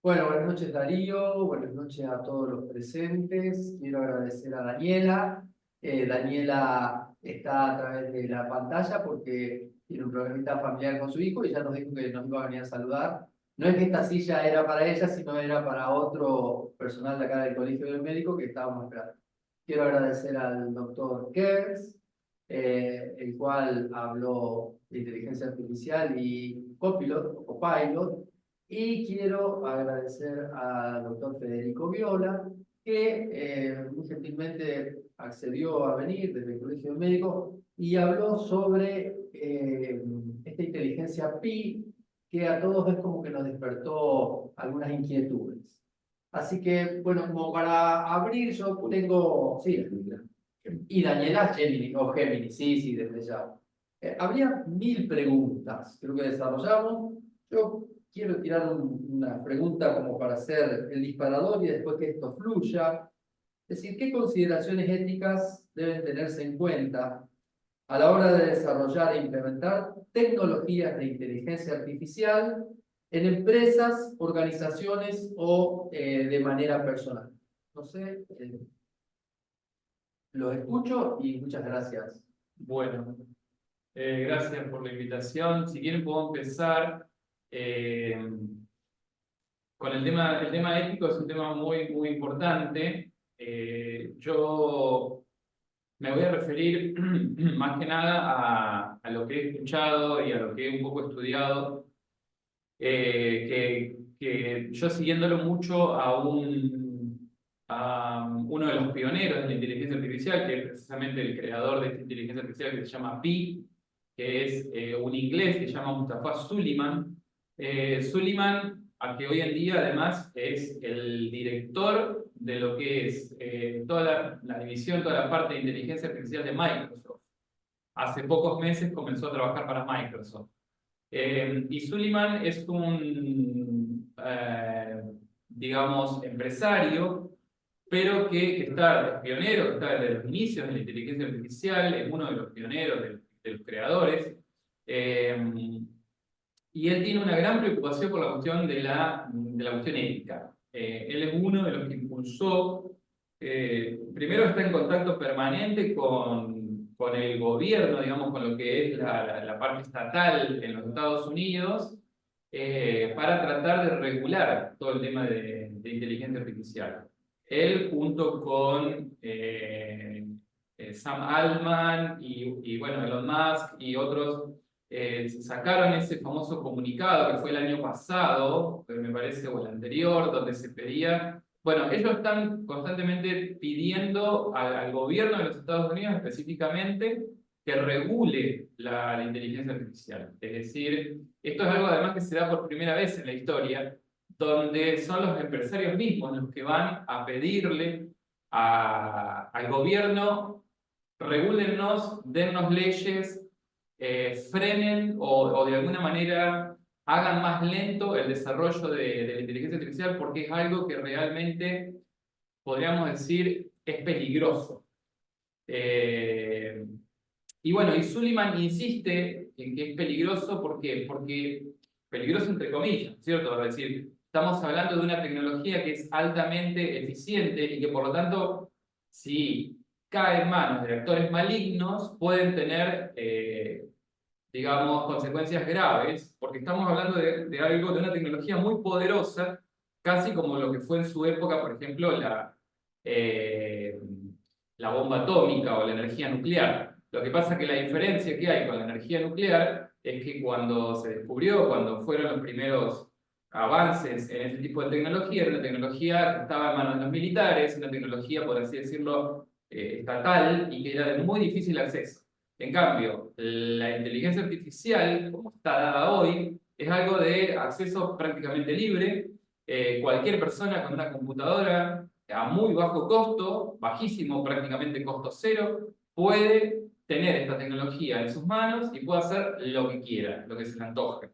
Bueno, buenas noches Darío, buenas noches a todos los presentes. Quiero agradecer a Daniela. Daniela está a través de la pantalla porque tiene un problemita familiar con su hijo y ya nos dijo que nos iba a venir a saludar. No es que esta silla era para ella, sino era para otro personal de acá del Colegio del Médico que estábamos esperando. Quiero agradecer al doctor Kers, el cual habló de inteligencia artificial y copilot. Y quiero agradecer al doctor Federico Viola, que muy gentilmente accedió a venir desde el Colegio Médico y habló sobre esta inteligencia PI, que a todos es como que nos despertó algunas inquietudes. Así que, bueno, como para abrir, yo tengo, sí, y Daniela Gemini, o Gemini, sí, sí, desde ya. Habría 1000 preguntas, creo que desarrollamos. Yo quiero tirar una pregunta como para hacer el disparador y después que esto fluya. Es decir, ¿qué consideraciones éticas deben tenerse en cuenta a la hora de desarrollar e implementar tecnologías de inteligencia artificial en empresas, organizaciones o de manera personal? No sé, los escucho y muchas gracias. Bueno, gracias por la invitación. Si quieren puedo empezar con el tema ético, es un tema muy importante. Yo me voy a referir más que nada a lo que he escuchado y a lo que he un poco estudiado, que yo siguiéndolo mucho a uno de los pioneros de la inteligencia artificial, que es precisamente el creador de esta inteligencia artificial que se llama Pi, que es un inglés que se llama Mustafa Suleiman. Suleiman, a que hoy en día además es el director de lo que es toda la división, toda la parte de inteligencia artificial de Microsoft. Hace pocos meses comenzó a trabajar para Microsoft. Y Suleiman es un, digamos, empresario, pero que está, es pionero, que está desde los inicios de la inteligencia artificial, es uno de los pioneros, de los creadores. Y él tiene una gran preocupación por la cuestión de la cuestión ética. Él es uno de los que impulsó, primero está en contacto permanente con el gobierno, digamos, con lo que es la parte estatal en los Estados Unidos, para tratar de regular todo el tema de inteligencia artificial. Él junto con Sam Altman y bueno, Elon Musk y otros sacaron ese famoso comunicado que fue el año pasado, me parece, o el anterior, donde se pedía, bueno, ellos están constantemente pidiendo al gobierno de los Estados Unidos específicamente que regule la inteligencia artificial. Es decir, esto es algo además que se da por primera vez en la historia, donde son los empresarios mismos los que van a pedirle al gobierno: regúlennos, dennos leyes, frenen o de alguna manera hagan más lento el desarrollo de la inteligencia artificial, porque es algo que realmente, podríamos decir, es peligroso. Y bueno, y Suleiman insiste en que es peligroso. ¿Por qué? Porque peligroso entre comillas, ¿cierto? Es decir, estamos hablando de una tecnología que es altamente eficiente y que por lo tanto, si cae en manos de actores malignos, pueden tener, digamos, consecuencias graves, porque estamos hablando de algo, de una tecnología muy poderosa, casi como lo que fue en su época, por ejemplo, eh, la bomba atómica o la energía nuclear. Lo que pasa es que la diferencia que hay con la energía nuclear es que cuando se descubrió, cuando fueron los primeros avances en este tipo de tecnología, era una tecnología que estaba en manos de los militares, una tecnología, por así decirlo, estatal, y que era de muy difícil acceso. En cambio, la inteligencia artificial, como está dada hoy, es algo de acceso prácticamente libre. Cualquier persona con una computadora a muy bajo costo, bajísimo, prácticamente costo cero, puede tener esta tecnología en sus manos y puede hacer lo que quiera, lo que se le antoje.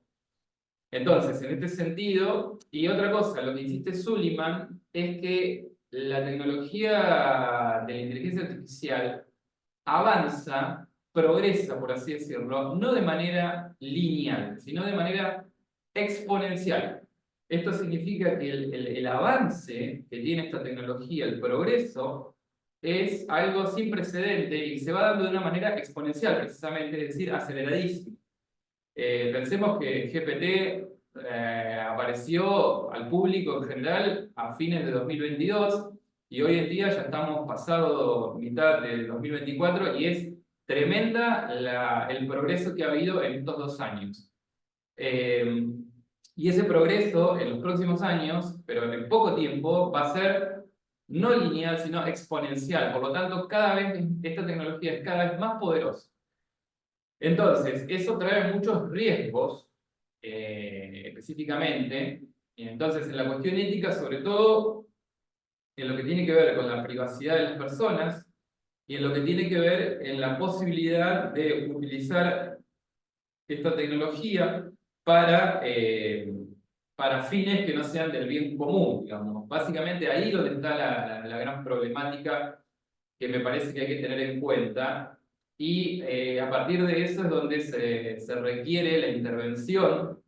Entonces, en este sentido, y otra cosa, lo que insiste Suleiman es que la tecnología de la inteligencia artificial avanza, progresa, por así decirlo, no de manera lineal, sino de manera exponencial. Esto significa que el avance que tiene esta tecnología, el progreso, es algo sin precedente y se va dando de una manera exponencial, precisamente, es decir, aceleradísimo. Pensemos que GPT apareció al público en general a fines de 2022 y hoy en día ya estamos pasado mitad del 2024 y es tremenda el progreso que ha habido en estos 2 años. Eh, y ese progreso en los próximos años, pero en poco tiempo, va a ser no lineal, sino exponencial. Por lo tanto, cada vez esta tecnología es cada vez más poderosa. Entonces, eso trae muchos riesgos, específicamente. Y entonces, en la cuestión ética, sobre todo, en lo que tiene que ver con la privacidad de las personas y en lo que tiene que ver en la posibilidad de utilizar esta tecnología para fines que no sean del bien común, digamos. Básicamente ahí donde está la gran problemática que me parece que hay que tener en cuenta y a partir de eso es donde se requiere la intervención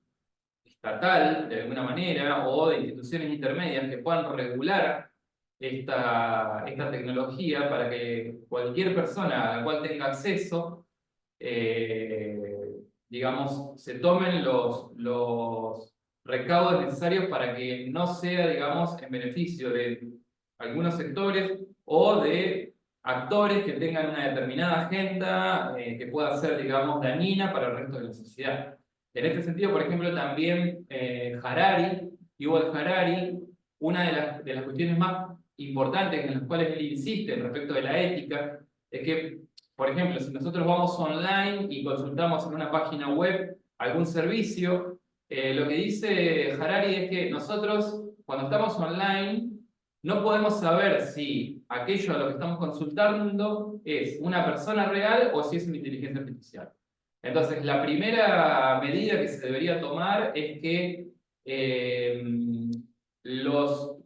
estatal, de alguna manera, o de instituciones intermedias que puedan regular esta tecnología para que cualquier persona a la cual tenga acceso digamos, se tomen los recaudos necesarios para que no sea, digamos, en beneficio de algunos sectores o de actores que tengan una determinada agenda que pueda ser, digamos, dañina para el resto de la sociedad. En este sentido, por ejemplo, también Harari, Yuval Harari, una de las cuestiones más importantes en las cuales él insiste respecto de la ética, es que por ejemplo, si nosotros vamos online y consultamos en una página web algún servicio, lo que dice Harari es que nosotros, cuando estamos online, no podemos saber si aquello a lo que estamos consultando es una persona real o si es una inteligencia artificial. Entonces, la primera medida que se debería tomar es que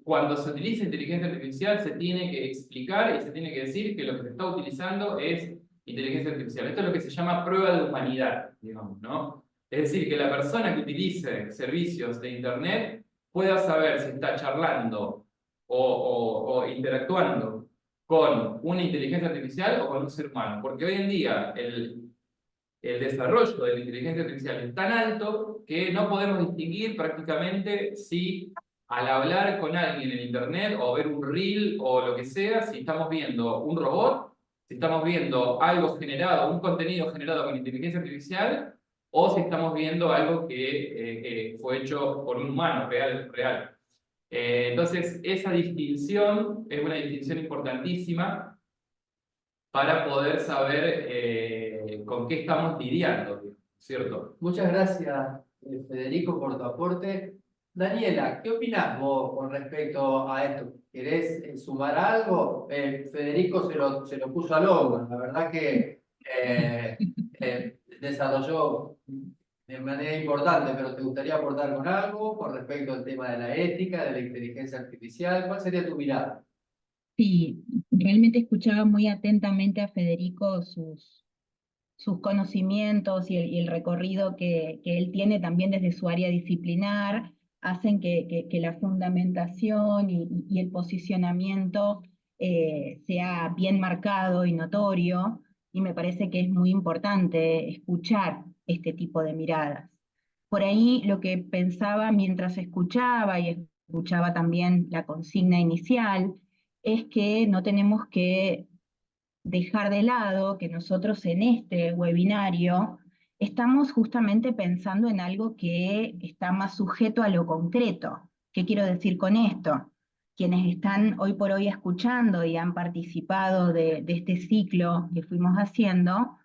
cuando se utiliza inteligencia artificial se tiene que explicar y se tiene que decir que lo que se está utilizando es inteligencia artificial. Esto es lo que se llama prueba de humanidad, digamos, ¿no? Es decir, que la persona que utilice servicios de Internet pueda saber si está charlando o interactuando con una inteligencia artificial o con un ser humano. Porque hoy en día el desarrollo de la inteligencia artificial es tan alto que no podemos distinguir prácticamente si al hablar con alguien en Internet o ver un reel o lo que sea, si estamos viendo un robot, si estamos viendo algo generado, un contenido generado con inteligencia artificial, o si estamos viendo algo que fue hecho por un humano real, real. Entonces, esa distinción es una distinción importantísima para poder saber con qué estamos lidiando, ¿cierto? Muchas gracias, Federico, por tu aporte. Daniela, ¿qué opinás vos con respecto a esto? ¿Querés sumar algo? Federico se lo puso al hombro. La verdad que desarrolló de manera importante, pero ¿te gustaría aportar con algo con respecto al tema de la ética, de la inteligencia artificial? ¿Cuál sería tu mirada? Sí, realmente escuchaba muy atentamente a Federico sus conocimientos y el recorrido que él tiene también desde su área disciplinar, hacen que la fundamentación y el posicionamiento sea bien marcado y notorio, y me parece que es muy importante escuchar este tipo de miradas. Por ahí lo que pensaba mientras escuchaba y escuchaba también la consigna inicial, es que no tenemos que dejar de lado que nosotros en este webinario estamos justamente pensando en algo que está más sujeto a lo concreto. ¿Qué quiero decir con esto? Quienes están hoy por hoy escuchando y han participado de este ciclo que fuimos haciendo,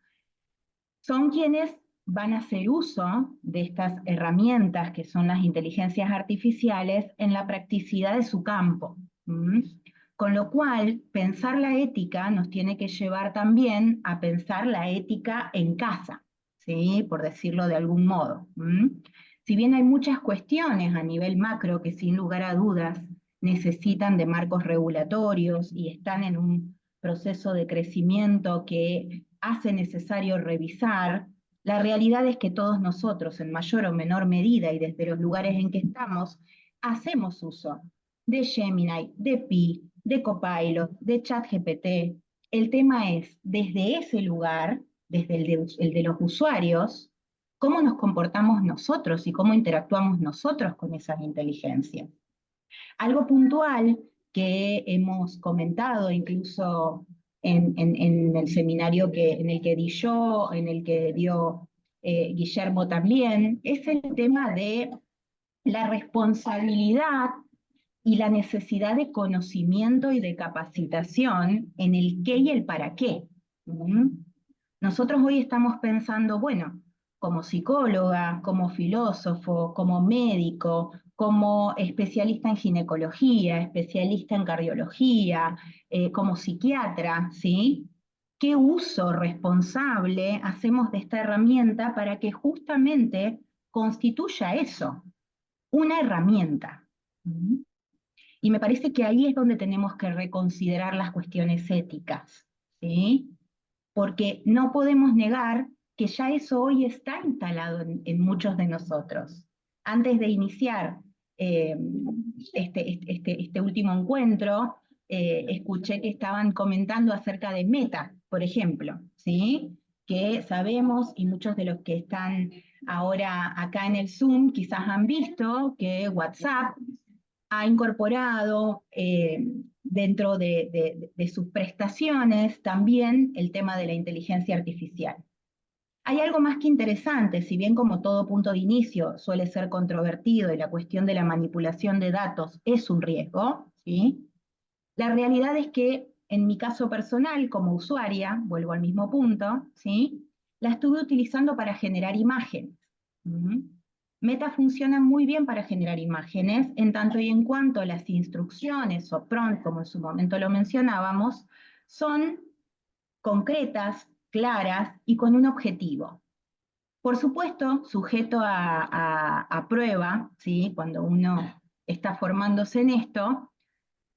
son quienes van a hacer uso de estas herramientas que son las inteligencias artificiales en la practicidad de su campo. ¿Mm? Con lo cual, pensar la ética nos tiene que llevar también a pensar la ética en casa, ¿sí? Por decirlo de algún modo. Si bien hay muchas cuestiones a nivel macro que sin lugar a dudas necesitan de marcos regulatorios y están en un proceso de crecimiento que hace necesario revisar La realidad es que todos nosotros, en mayor o menor medida y desde los lugares en que estamos, hacemos uso de Gemini, de Pi, de Copilot, de ChatGPT. El tema es, desde ese lugar, desde el de los usuarios, cómo nos comportamos nosotros y cómo interactuamos nosotros con esas inteligencias. Algo puntual que hemos comentado incluso en el seminario en el que di yo, en el que dio Guillermo también, es el tema de la responsabilidad y la necesidad de conocimiento y de capacitación en el qué y el para qué. ¿Mm? Nosotros hoy estamos pensando, bueno, como psicóloga, como filósofo, como médico, como especialista en ginecología, especialista en cardiología, como psiquiatra, ¿sí? ¿Qué uso responsable hacemos de esta herramienta para que justamente constituya eso, una herramienta? ¿Mm? Y me parece que ahí es donde tenemos que reconsiderar las cuestiones éticas, ¿sí? Porque no podemos negar que ya eso hoy está instalado en muchos de nosotros. Antes de iniciar este último encuentro, escuché que estaban comentando acerca de Meta, por ejemplo, ¿sí? Que sabemos, y muchos de los que están ahora acá en el Zoom quizás han visto que WhatsApp ha incorporado dentro de sus prestaciones también el tema de la inteligencia artificial. Hay algo más que interesante, si bien como todo punto de inicio suele ser controvertido y la cuestión de la manipulación de datos es un riesgo, ¿sí? La realidad es que en mi caso personal, como usuaria, vuelvo al mismo punto, ¿sí? La estuve utilizando para generar imágenes. ¿Mm? Meta funciona muy bien para generar imágenes, en tanto y en cuanto las instrucciones o prompt, como en su momento lo mencionábamos, son concretas, claras y con un objetivo. Por supuesto, sujeto a prueba, ¿sí? Cuando uno está formándose en esto,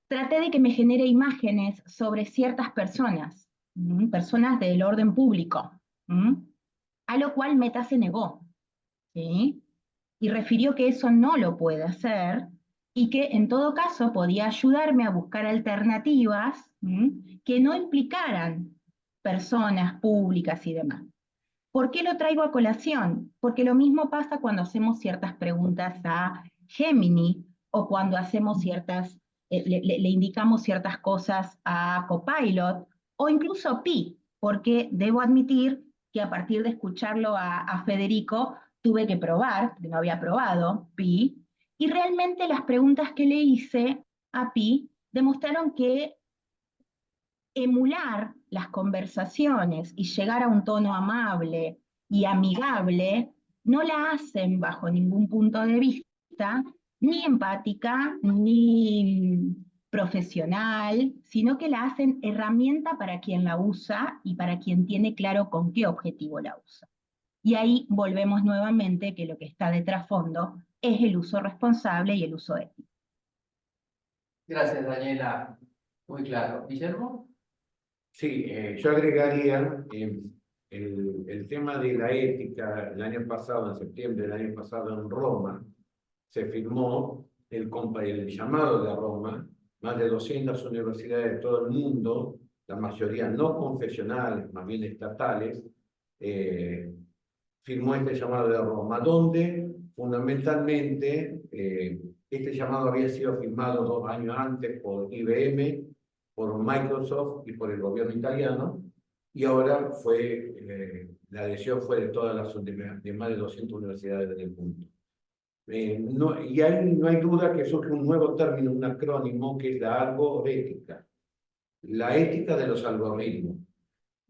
traté de que me genere imágenes sobre ciertas personas, personas del orden público, a lo cual Meta se negó, ¿sí? Y refirió que eso no lo puede hacer y que en todo caso podía ayudarme a buscar alternativas que no implicaran personas públicas y demás. ¿Por qué lo traigo a colación? Porque lo mismo pasa cuando hacemos ciertas preguntas a Gemini o cuando hacemos le indicamos ciertas cosas a Copilot o incluso Pi, porque debo admitir que a partir de escucharlo a Federico tuve que probar, porque no había probado Pi, y realmente las preguntas que le hice a Pi demostraron que emular las conversaciones y llegar a un tono amable y amigable, no la hacen bajo ningún punto de vista, ni empática, ni profesional, sino que la hacen herramienta para quien la usa y para quien tiene claro con qué objetivo la usa. Y ahí volvemos nuevamente que lo que está de trasfondo es el uso responsable y el uso ético. Gracias, Daniela. Muy claro. ¿Guillermo? Sí, yo agregaría el tema de la ética. El año pasado, en septiembre del año pasado en Roma, se firmó el llamado de Roma, más de 200 universidades de todo el mundo, la mayoría no confesionales, más bien estatales, firmó este llamado de Roma, donde fundamentalmente este llamado había sido firmado 2 años antes por IBM, por Microsoft y por el gobierno italiano, y ahora la adhesión fue de todas de más de 200 universidades del mundo. No hay duda que surge un nuevo término, un acrónimo, que es la algorética, la ética de los algoritmos.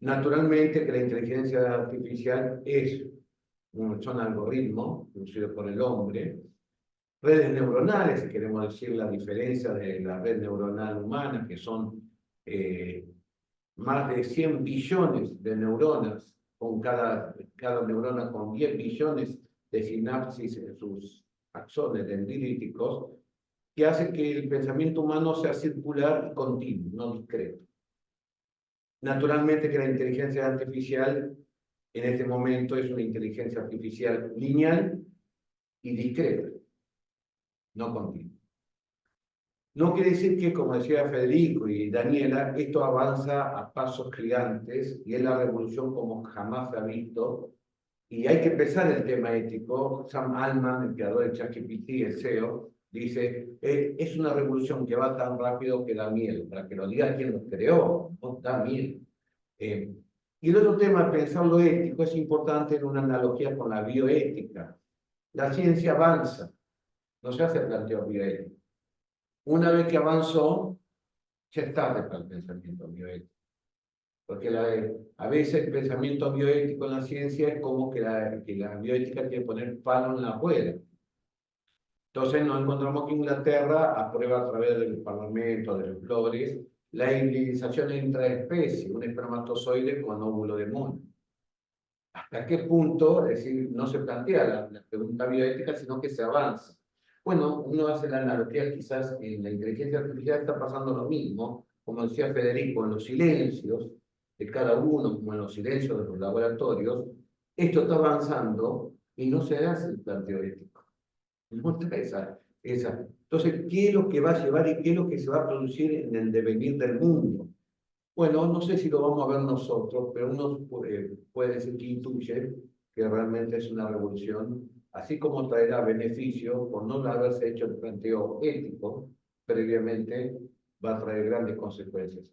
Naturalmente que la inteligencia artificial son algoritmos producidos por el hombre, redes neuronales, si queremos decir la diferencia de la red neuronal humana, que son más de 100 billones de neuronas, con cada neurona con 10 billones de sinapsis en sus axones dendríticos, que hace que el pensamiento humano sea circular y continuo, no discreto. Naturalmente que la inteligencia artificial En este momento es una inteligencia artificial lineal y discreta, no continua. No quiere decir que, como decía Federico y Daniela, esto avanza a pasos gigantes y es la revolución como jamás se ha visto. Y hay que empezar el tema ético. Sam Altman, el creador de ChatGPT, el CEO, dice, es una revolución que va tan rápido que da miedo. Para que lo diga quien lo creó, no da miedo. Y el otro tema, pensar lo ético, es importante en una analogía con la bioética. La ciencia avanza, no se hace planteo bioético. Una vez que avanzó, ya es tarde para el pensamiento bioético. Porque a veces el pensamiento bioético en la ciencia es como que la bioética quiere poner palo en la rueda. Entonces nos encontramos que Inglaterra aprueba a través del Parlamento, de los lores, la hibridización entre especies, un espermatozoide con óvulo de mono. ¿Hasta qué punto? Es decir, no se plantea la pregunta bioética, sino que se avanza. Bueno, uno hace la analogía, quizás en la inteligencia artificial está pasando lo mismo, como decía Federico, en los silencios de cada uno, como en los silencios de los laboratorios, esto está avanzando y no se hace el planteo ético. No está esa. Entonces, ¿qué es lo que va a llevar y qué es lo que se va a producir en el devenir del mundo? Bueno, no sé si lo vamos a ver nosotros, pero uno puede decir que intuye que realmente es una revolución, así como traerá beneficios por no haberse hecho el planteo ético previamente, va a traer grandes consecuencias.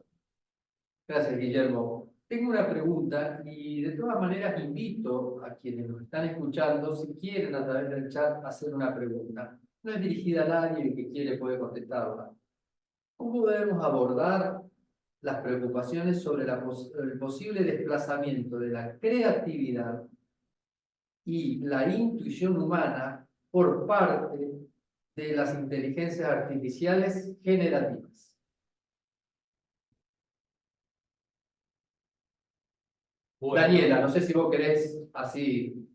Gracias, Guillermo. Tengo una pregunta y de todas maneras invito a quienes nos están escuchando, si quieren a través del chat hacer una pregunta. No es dirigida a nadie, el que quiere puede contestarla. ¿Cómo debemos abordar las preocupaciones sobre el posible desplazamiento de la creatividad y la intuición humana por parte de las inteligencias artificiales generativas? Bueno, Daniela, no sé si vos querés así,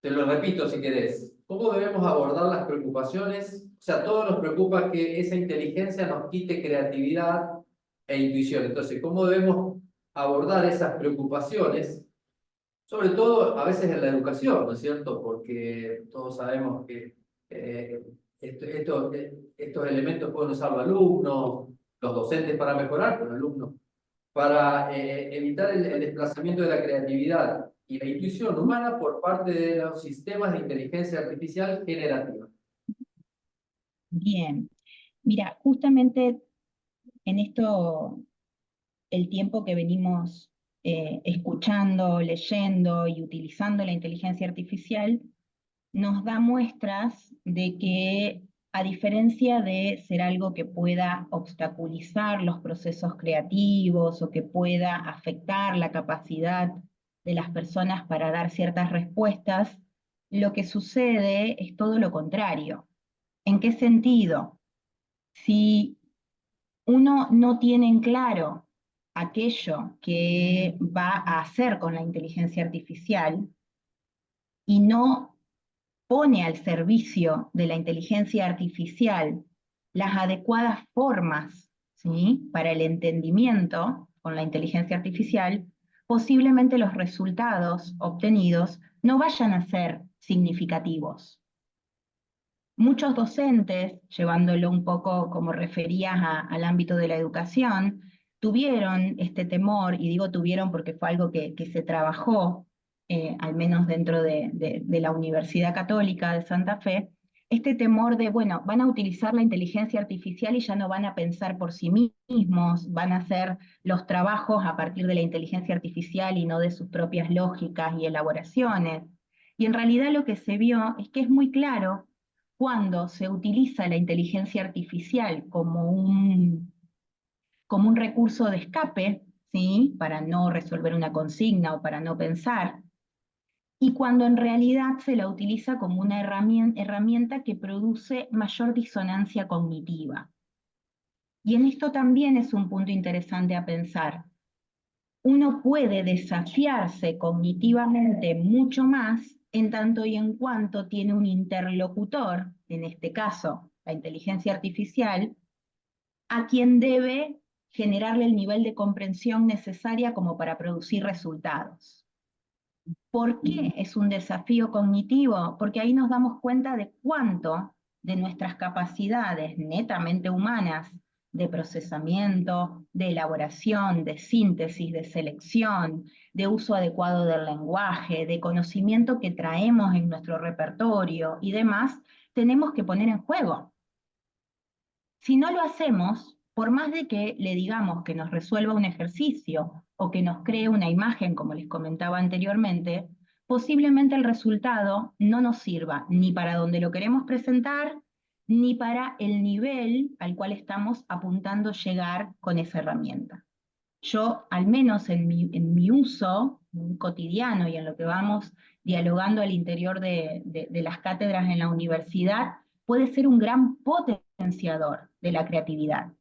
te lo repito si querés. ¿Cómo debemos abordar las preocupaciones? O sea, a todos nos preocupa que esa inteligencia nos quite creatividad e intuición. Entonces, ¿cómo debemos abordar esas preocupaciones? Sobre todo a veces en la educación, ¿no es cierto? Porque todos sabemos que estos elementos pueden usar los alumnos, los docentes para mejorar, pero los alumnos para evitar el desplazamiento de la creatividad y la intuición humana por parte de los sistemas de inteligencia artificial generativa. Bien, mira, justamente en esto, el tiempo que venimos escuchando, leyendo y utilizando la inteligencia artificial, nos da muestras de que, a diferencia de ser algo que pueda obstaculizar los procesos creativos o que pueda afectar la capacidad de las personas para dar ciertas respuestas, lo que sucede es todo lo contrario. ¿En qué sentido? Si uno no tiene en claro aquello que va a hacer con la inteligencia artificial y no pone al servicio de la inteligencia artificial las adecuadas formas, ¿sí?, para el entendimiento con la inteligencia artificial, posiblemente los resultados obtenidos no vayan a ser significativos. Muchos docentes, llevándolo un poco como referías al ámbito de la educación, tuvieron este temor, y digo tuvieron porque fue algo que se trabajó, al menos dentro de la Universidad Católica de Santa Fe, este temor de, bueno, van a utilizar la inteligencia artificial y ya no van a pensar por sí mismos, van a hacer los trabajos a partir de la inteligencia artificial y no de sus propias lógicas y elaboraciones. Y en realidad lo que se vio es que es muy claro cuando se utiliza la inteligencia artificial como un recurso de escape, ¿sí?, para no resolver una consigna o para no pensar, y cuando en realidad se la utiliza como una herramienta que produce mayor disonancia cognitiva. Y en esto también es un punto interesante a pensar. Uno puede desafiarse cognitivamente mucho más en tanto y en cuanto tiene un interlocutor, en este caso la inteligencia artificial, a quien debe generarle el nivel de comprensión necesaria como para producir resultados. ¿Por qué es un desafío cognitivo? Porque ahí nos damos cuenta de cuánto de nuestras capacidades netamente humanas de procesamiento, de elaboración, de síntesis, de selección, de uso adecuado del lenguaje, de conocimiento que traemos en nuestro repertorio y demás, tenemos que poner en juego. Si no lo hacemos, por más de que le digamos que nos resuelva un ejercicio o que nos cree una imagen, como les comentaba anteriormente, posiblemente el resultado no nos sirva ni para donde lo queremos presentar, ni para el nivel al cual estamos apuntando llegar con esa herramienta. Yo, al menos en mi uso cotidiano y en lo que vamos dialogando al interior de las cátedras en la universidad, puede ser un gran potenciador de la creatividad,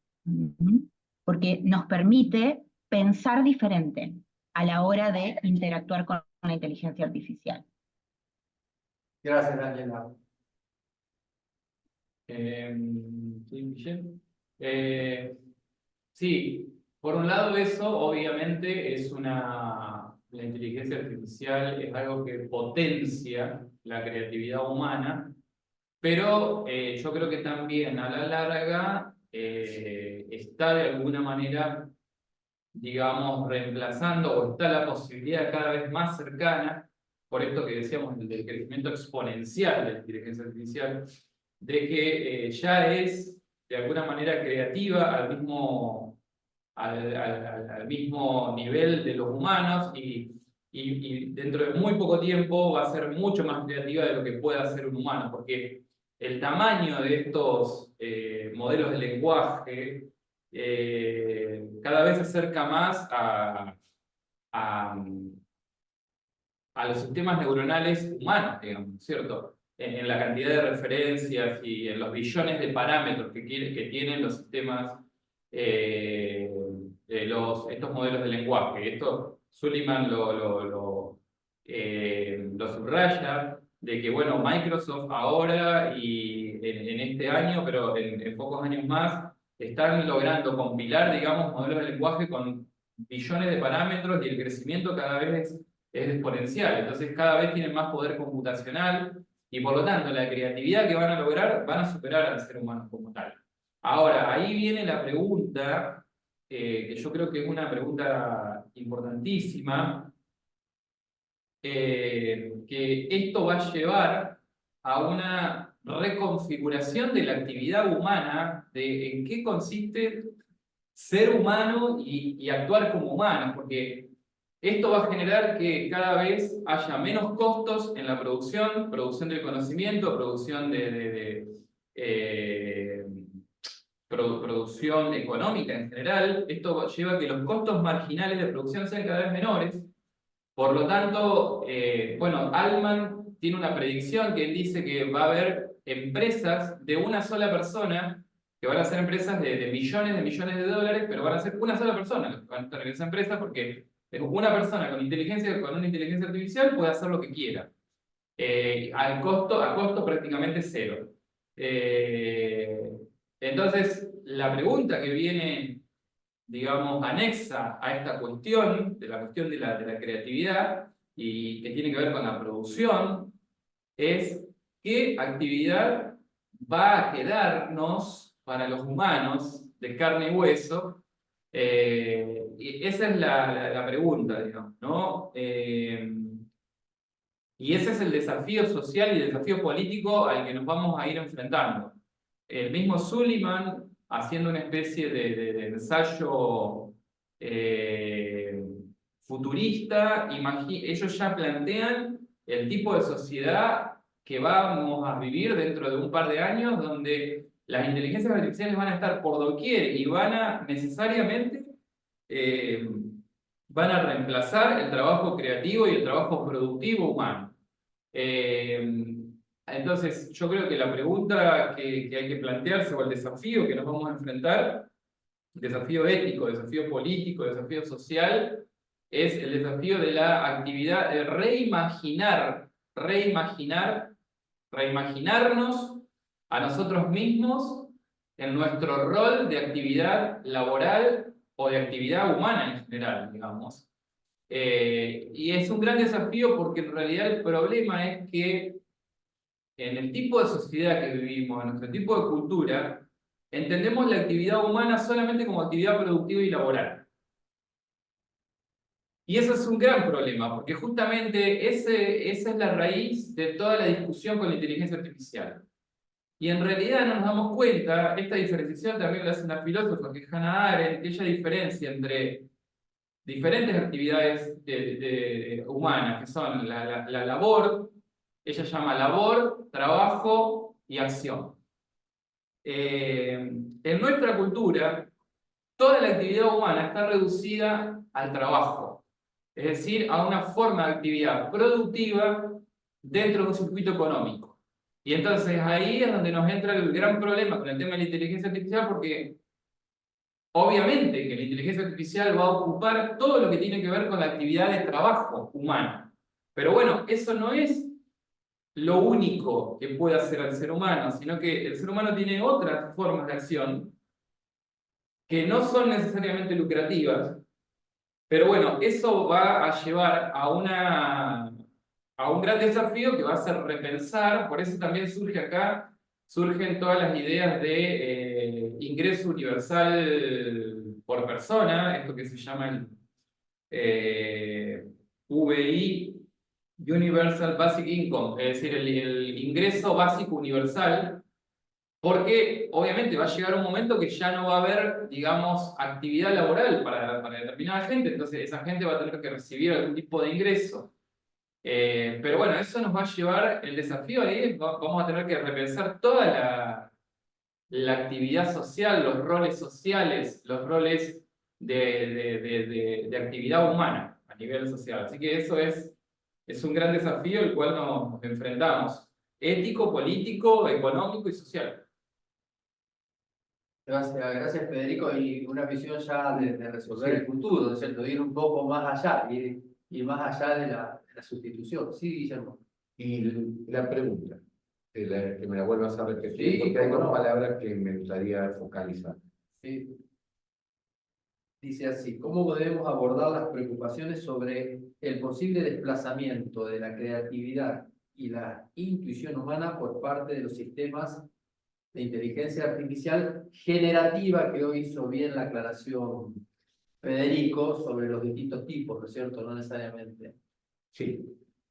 porque nos permite pensar diferente a la hora de interactuar con la inteligencia artificial. Gracias, Daniela. ¿Sí, Michelle? Sí, por un lado eso obviamente es la inteligencia artificial es algo que potencia la creatividad humana, pero yo creo que también a la larga está de alguna manera, digamos, reemplazando o está la posibilidad cada vez más cercana, por esto que decíamos del crecimiento exponencial de la inteligencia artificial, de que ya es de alguna manera creativa al mismo nivel de los humanos y dentro de muy poco tiempo va a ser mucho más creativa de lo que pueda hacer un humano, porque el tamaño de estos modelos de lenguaje cada vez se acerca más a los sistemas neuronales humanos, digamos, ¿cierto? En la cantidad de referencias y en los billones de parámetros que tienen los sistemas, estos modelos de lenguaje. Esto Suleiman lo subraya, de que, bueno, Microsoft ahora y en este año, pero en pocos años más, están logrando compilar, digamos, modelos de lenguaje con billones de parámetros y el crecimiento cada vez es exponencial. Entonces cada vez tienen más poder computacional y por lo tanto la creatividad que van a lograr van a superar al ser humano como tal. Ahora, ahí viene la pregunta, que yo creo que es una pregunta importantísima, que esto va a llevar a una reconfiguración de la actividad humana, de en qué consiste ser humano y actuar como humano, porque esto va a generar que cada vez haya menos costos en la producción del conocimiento, producción producción económica en general. Esto lleva a que los costos marginales de producción sean cada vez menores. Por lo tanto, bueno, Altman tiene una predicción que él dice que va a haber empresas de una sola persona, que van a ser empresas de millones de dólares, pero van a ser una sola persona los que van a estar en esa empresa, porque una persona con una inteligencia artificial puede hacer lo que quiera, a costo prácticamente cero. Entonces, la pregunta que viene, digamos, anexa a esta cuestión, de la cuestión de la creatividad, y que tiene que ver con la producción, es ¿qué actividad va a quedarnos para los humanos de carne y hueso? Y esa es la pregunta, digamos, ¿no? Y ese es el desafío social y el desafío político al que nos vamos a ir enfrentando. El mismo Suleiman, haciendo una especie de ensayo futurista, ellos ya plantean el tipo de sociedad que vamos a vivir dentro de un par de años, donde las inteligencias artificiales van a estar por doquier y van a necesariamente van a reemplazar el trabajo creativo y el trabajo productivo humano. Entonces, yo creo que la pregunta que hay que plantearse, o el desafío que nos vamos a enfrentar, desafío ético, desafío político, desafío social, es el desafío de la actividad, de reimaginarnos a nosotros mismos en nuestro rol de actividad laboral o de actividad humana en general, digamos. Y es un gran desafío porque en realidad el problema es que en el tipo de sociedad que vivimos, en nuestro tipo de cultura, entendemos la actividad humana solamente como actividad productiva y laboral. Y eso es un gran problema, porque justamente esa es la raíz de toda la discusión con la inteligencia artificial. Y en realidad no nos damos cuenta, esta diferenciación también la hace una filósofa que es Hannah Arendt, que ella diferencia entre diferentes actividades humanas, que son la labor, ella llama labor, trabajo y acción. En nuestra cultura, toda la actividad humana está reducida al trabajo, es decir, a una forma de actividad productiva dentro de un circuito económico. Y entonces ahí es donde nos entra el gran problema con el tema de la inteligencia artificial, porque obviamente que la inteligencia artificial va a ocupar todo lo que tiene que ver con la actividad de trabajo humana. Pero bueno, eso no es lo único que puede hacer al ser humano, sino que el ser humano tiene otras formas de acción que no son necesariamente lucrativas, pero bueno, eso va a llevar a un gran desafío que va a ser repensar, por eso también surgen todas las ideas de ingreso universal por persona, esto que se llama el VI, Universal Basic Income, es decir, el ingreso básico universal, porque obviamente va a llegar un momento que ya no va a haber, digamos, actividad laboral para determinada gente, entonces esa gente va a tener que recibir algún tipo de ingreso. Pero bueno, eso nos va a llevar, el desafío ahí, vamos a tener que repensar toda la actividad social, los roles sociales, los roles de actividad humana a nivel social. Así que eso es un gran desafío al cual nos enfrentamos, ético, político, económico y social. Gracias Federico, y una visión ya de resolver el futuro, ¿no es cierto? Ir un poco más allá, ir más allá de la sustitución. Sí, Guillermo. Y la pregunta, que me la vuelvas a repetir, Sí, porque hay cómo dos no. palabras que me gustaría focalizar. Sí. Dice así: ¿cómo debemos abordar las preocupaciones sobre el posible desplazamiento de la creatividad y la intuición humana por parte de los sistemas de inteligencia artificial generativa, que hoy hizo bien la aclaración Federico sobre los distintos tipos, ¿no es cierto? No necesariamente. Sí,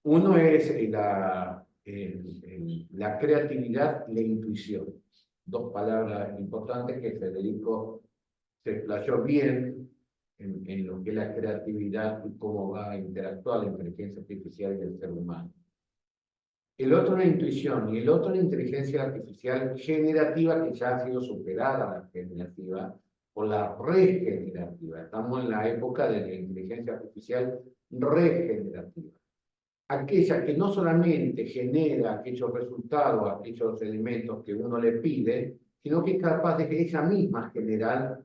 uno es la creatividad y la intuición. Dos palabras importantes que Federico se explayó bien en lo que es la creatividad y cómo va a interactuar la inteligencia artificial y el ser humano. El otro la intuición y el otro la inteligencia artificial generativa, que ya ha sido superada la generativa por la regenerativa. Estamos en la época de la inteligencia artificial regenerativa. Aquella que no solamente genera aquellos resultados, aquellos elementos que uno le pide, sino que es capaz de que ella misma generar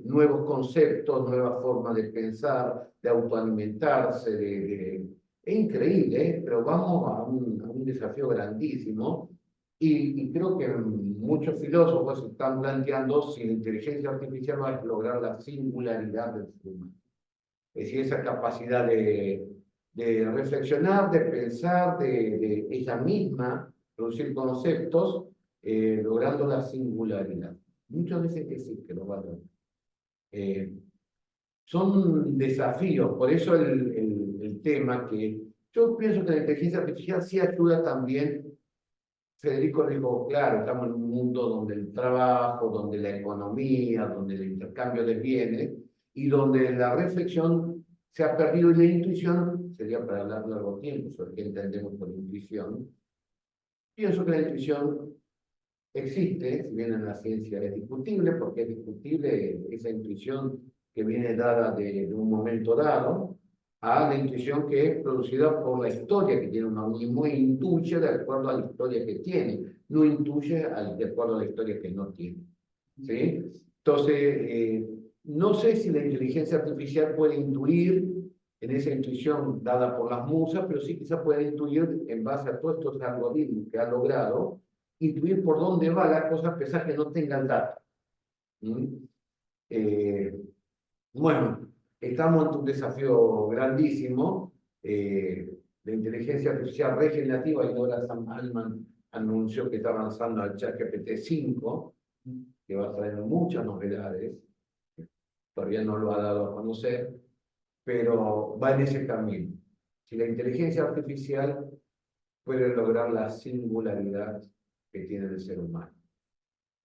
nuevos conceptos, nuevas formas de pensar, de autoalimentarse, es increíble, pero vamos a un desafío grandísimo y creo que muchos filósofos están planteando si la inteligencia artificial va a lograr la singularidad del ser humano. Es decir, esa capacidad de reflexionar, de pensar, de ella misma producir conceptos, logrando la singularidad. Muchos dicen que sí, que lo va a lograr. Son desafíos, por eso el tema que yo pienso que la inteligencia artificial sí ayuda también. Federico dijo, claro, estamos en un mundo donde el trabajo, donde la economía, donde el intercambio de bienes y donde la reflexión se ha perdido y la intuición, sería para hablar largo tiempo sobre qué entendemos por intuición. Pienso que la intuición existe, si bien en la ciencia es discutible, porque es discutible esa intuición que viene dada de un momento dado, a la intuición que es producida por la historia que tiene uno mismo e intuye de acuerdo a la historia que tiene, no intuye de acuerdo a la historia que no tiene. ¿Sí? Entonces, no sé si la inteligencia artificial puede intuir en esa intuición dada por las musas, pero sí quizá puede intuir en base a todos estos algoritmos que ha logrado, intuir por dónde va la cosa a pesar que no tenga el dato. Bueno, estamos ante un desafío grandísimo. La inteligencia artificial regenerativa, y ahora Sam Altman anunció que está avanzando al ChatGPT-5, que va a traer muchas novedades. Todavía no lo ha dado a conocer, pero va en ese camino. Si la inteligencia artificial puede lograr la singularidad que tiene el ser humano.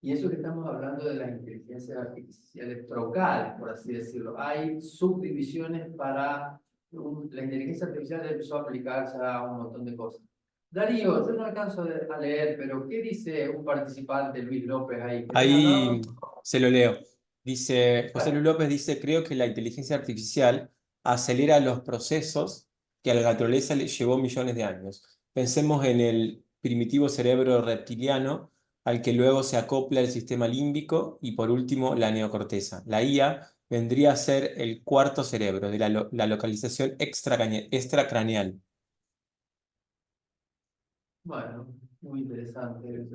Y eso que estamos hablando de las inteligencias artificiales trocales, por así decirlo. Hay subdivisiones para... La inteligencia artificial empezó a aplicarse a un montón de cosas. Darío, yo no alcanzo a leer, pero ¿qué dice un participante, Luis López, ahí? ¿Querés Ahí hablar? se lo leo. Dice, José Luis López dice, creo que la inteligencia artificial acelera los procesos que a la naturaleza le llevó millones de años. Pensemos en el primitivo cerebro reptiliano, al que luego se acopla el sistema límbico y por último la neocorteza. La IA vendría a ser el cuarto cerebro de la localización extracraneal. Bueno, muy interesante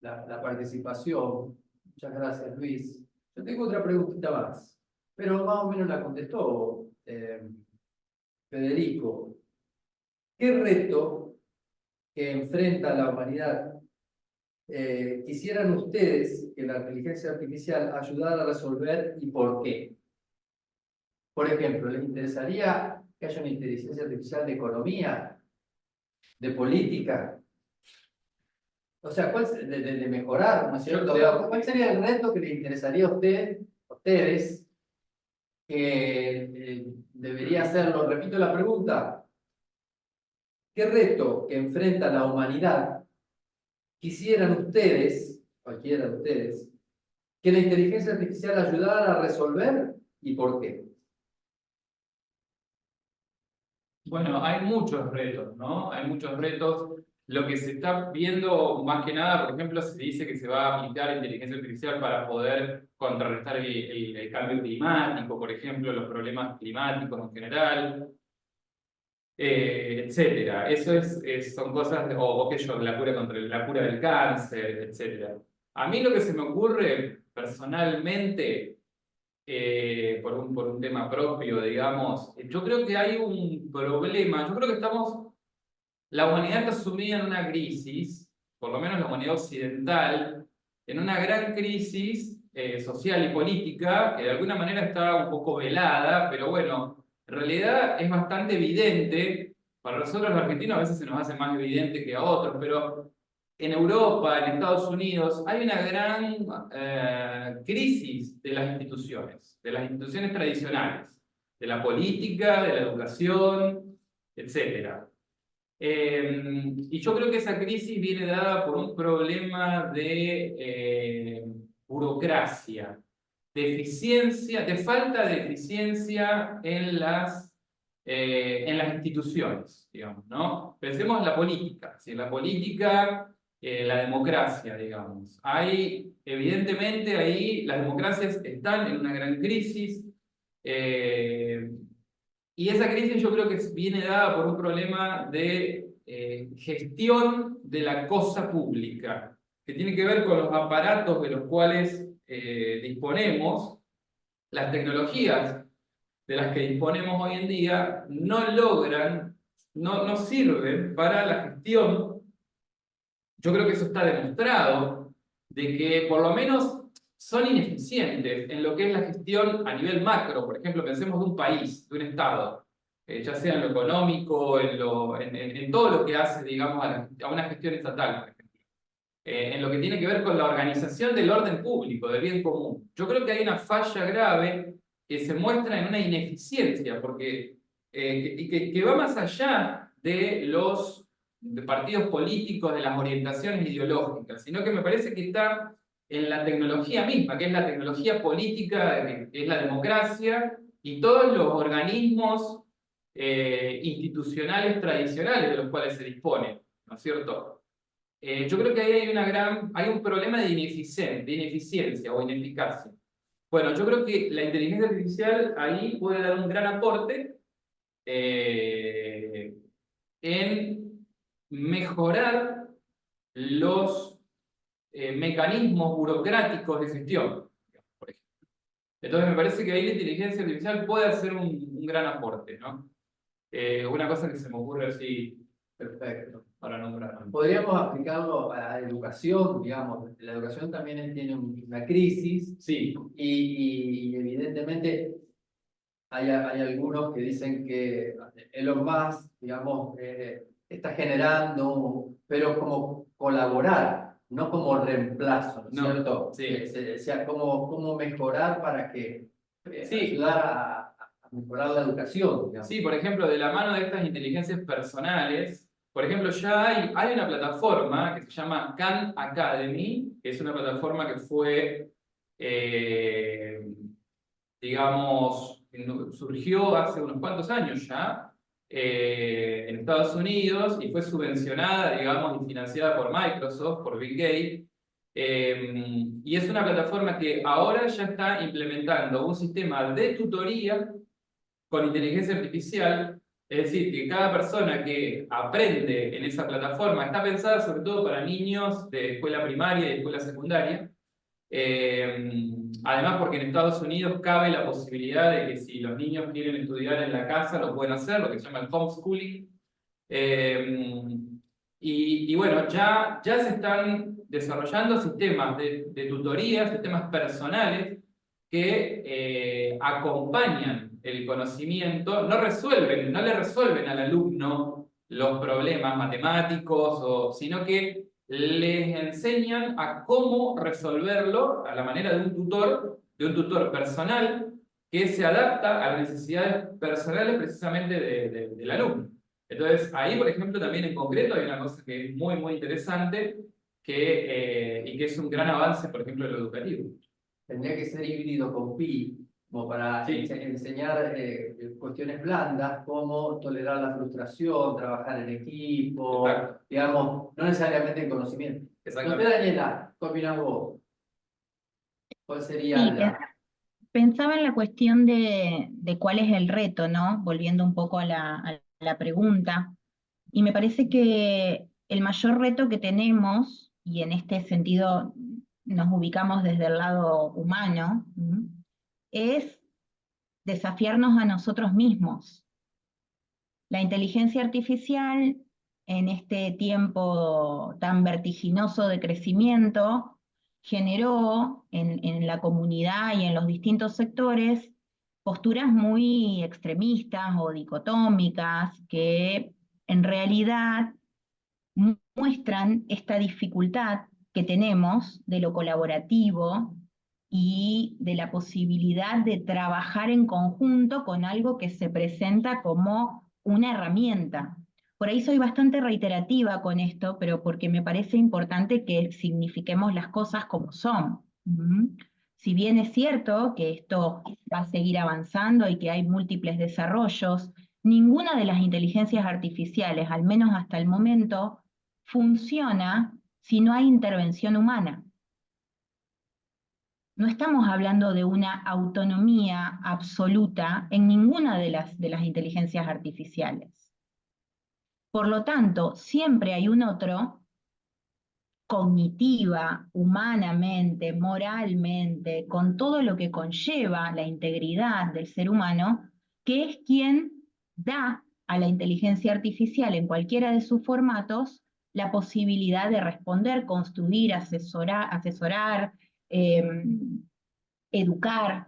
la participación. Muchas gracias, Luis. Yo tengo otra preguntita más, pero más o menos la contestó Federico. ¿Qué reto que enfrenta la humanidad quisieran ustedes que la inteligencia artificial ayudara a resolver y por qué? Por ejemplo, ¿les interesaría que haya una inteligencia artificial de economía, de política? O sea, de mejorar, ¿no es cierto? ¿Cuál sería el reto que les interesaría a ustedes que debería hacerlo? Repito la pregunta. ¿Qué reto que enfrenta la humanidad quisieran ustedes, cualquiera de ustedes, que la inteligencia artificial ayudara a resolver y por qué? Bueno, hay muchos retos, ¿no? Hay muchos retos. Lo que se está viendo más que nada, por ejemplo, se dice que se va a aplicar inteligencia artificial para poder contrarrestar el cambio climático, por ejemplo, los problemas climáticos en general, etcétera. Eso son cosas, o qué sé yo, la cura del cáncer, etcétera. A mí lo que se me ocurre personalmente, por un tema propio, digamos, yo creo que hay un problema, yo creo que la humanidad está sumida en una crisis, por lo menos la humanidad occidental, en una gran crisis social y política, que de alguna manera está un poco velada, pero bueno, en realidad es bastante evidente, para nosotros los argentinos a veces se nos hace más evidente que a otros, pero en Europa, en Estados Unidos, hay una gran crisis de las instituciones tradicionales, de la política, de la educación, etcétera. Y yo creo que esa crisis viene dada por un problema de burocracia, de eficiencia, de falta de eficiencia en las instituciones, digamos, ¿no? Pensemos en la política, si en la política, la democracia, digamos. Evidentemente, ahí las democracias están en una gran crisis. Y esa crisis yo creo que viene dada por un problema de gestión de la cosa pública, que tiene que ver con los aparatos de los cuales disponemos, las tecnologías de las que disponemos hoy en día no sirven para la gestión. Yo creo que eso está demostrado, de que por lo menos son ineficientes en lo que es la gestión a nivel macro. Por ejemplo, pensemos de un país, de un Estado, ya sea en lo económico, en todo lo que hace, digamos, a una gestión estatal, por ejemplo. En lo que tiene que ver con la organización del orden público, del bien común. Yo creo que hay una falla grave que se muestra en una ineficiencia, porque que va más allá de los partidos políticos, de las orientaciones ideológicas, sino que me parece que está en la tecnología misma, que es la tecnología política, que es la democracia, y todos los organismos institucionales tradicionales de los cuales se dispone, ¿no es cierto? Yo creo que ahí hay un problema de ineficiencia o ineficacia. Bueno, yo creo que la inteligencia artificial ahí puede dar un gran aporte en mejorar los mecanismos burocráticos de gestión, por ejemplo. Entonces me parece que ahí la inteligencia artificial puede hacer un gran aporte, ¿no? Una cosa que se me ocurre así Perfecto. para nombrar. Podríamos aplicarlo a la educación, digamos. La educación también tiene una crisis Sí, y evidentemente hay algunos que dicen que Elon Musk, digamos, está generando, pero como colaborar, no como reemplazo, ¿no es No, cierto? sí. O sea, cómo mejorar para que Sí. ayudar a mejorar la educación, digamos. Sí, por ejemplo, de la mano de estas inteligencias personales, por ejemplo, ya hay una plataforma que se llama Khan Academy, que es una plataforma que fue, digamos, surgió hace unos cuantos años ya en Estados Unidos y fue subvencionada, digamos, y financiada por Microsoft, por Bill Gates. Y es una plataforma que ahora ya está implementando un sistema de tutoría con inteligencia artificial, es decir, que cada persona que aprende en esa plataforma está pensada sobre todo para niños de escuela primaria y escuela secundaria. Además, porque en Estados Unidos cabe la posibilidad de que si los niños quieren estudiar en la casa, lo pueden hacer, lo que se llama el homeschooling. Y bueno, ya se están desarrollando sistemas de tutoría, sistemas personales que acompañan el conocimiento, no le resuelven al alumno los problemas matemáticos, sino que les enseñan a cómo resolverlo a la manera de un tutor personal que se adapta a las necesidades personales precisamente del alumno. Entonces, ahí, por ejemplo, también en concreto hay una cosa que es muy, muy interesante y que es un gran avance, por ejemplo, en lo educativo. Tendría que ser híbrido con pi, como para Sí. enseñar cuestiones blandas, como tolerar la frustración, trabajar en equipo, Exacto. digamos, no necesariamente en conocimiento. No sé, Exactamente. Daniela, ¿qué opinás vos? ¿Cuál sería Sí, la...? pensaba en la cuestión de cuál es el reto, ¿no? Volviendo un poco a la pregunta. Y me parece que el mayor reto que tenemos, y en este sentido nos ubicamos desde el lado humano, es desafiarnos a nosotros mismos. La inteligencia artificial, en este tiempo tan vertiginoso de crecimiento, generó en la comunidad y en los distintos sectores posturas muy extremistas o dicotómicas que en realidad muestran esta dificultad que tenemos de lo colaborativo y de la posibilidad de trabajar en conjunto con algo que se presenta como una herramienta. Por ahí soy bastante reiterativa con esto, pero porque me parece importante que signifiquemos las cosas como son. Si bien es cierto que esto va a seguir avanzando y que hay múltiples desarrollos, ninguna de las inteligencias artificiales, al menos hasta el momento, funciona si no hay intervención humana. No estamos hablando de una autonomía absoluta en ninguna de las inteligencias artificiales. Por lo tanto, siempre hay un otro, cognitiva, humanamente, moralmente, con todo lo que conlleva la integridad del ser humano, que es quien da a la inteligencia artificial en cualquiera de sus formatos la posibilidad de responder, construir, asesorar, educar.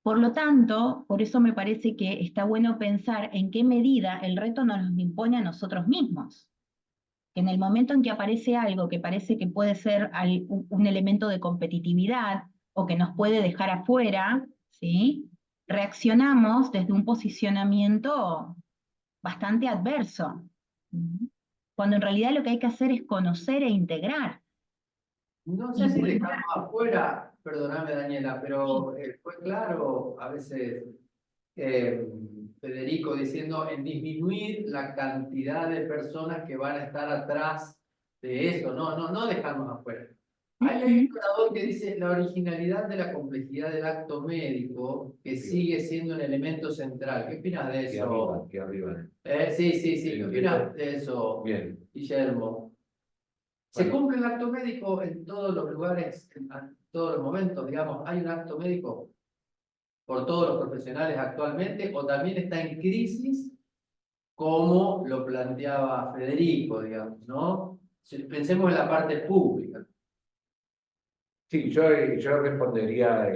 Por lo tanto, por eso me parece que está bueno pensar en qué medida el reto nos lo impone a nosotros mismos. Que en el momento en que aparece algo que parece que puede ser un elemento de competitividad o que nos puede dejar afuera, ¿sí? Reaccionamos desde un posicionamiento bastante adverso. Cuando en realidad lo que hay que hacer es conocer e integrar. No sé si dejamos afuera, perdóname Daniela, pero fue claro a veces Federico diciendo en disminuir la cantidad de personas que van a estar atrás de eso, no dejarnos afuera. Hay un orador que dice la originalidad de la complejidad del acto médico, que sigue siendo un elemento central. ¿Qué opinas de eso? Aquí arriba. Sí, ¿qué opinas de eso, Bien. Guillermo? Se cumple el acto médico en todos los lugares, en todos los momentos, digamos, hay un acto médico por todos los profesionales actualmente, o también está en crisis, como lo planteaba Federico, digamos, ¿no? Pensemos en la parte pública. Sí, yo respondería,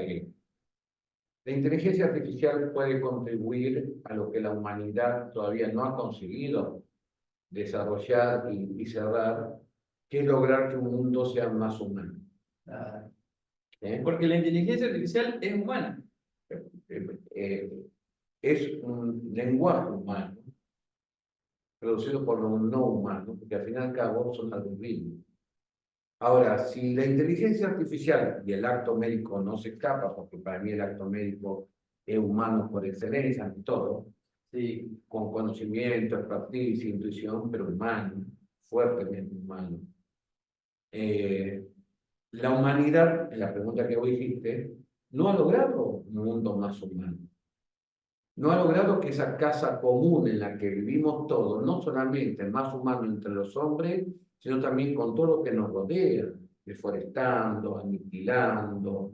la inteligencia artificial puede contribuir a lo que la humanidad todavía no ha conseguido desarrollar y cerrar, que es lograr que un mundo sea más humano. Ah, ¿Eh? Porque la inteligencia artificial es humana. Es un lenguaje humano, producido por lo no humano, porque al fin y al cabo son algoritmos. Ahora, si la inteligencia artificial y el acto médico no se escapa, porque para mí el acto médico es humano por excelencia en todo, sí, con conocimiento, expertise, intuición, pero humano, fuertemente humano. La humanidad, en la pregunta que vos hiciste, no ha logrado un mundo más humano. No ha logrado que esa casa común en la que vivimos todos, no solamente más humano entre los hombres, sino también con todo lo que nos rodea, deforestando, aniquilando,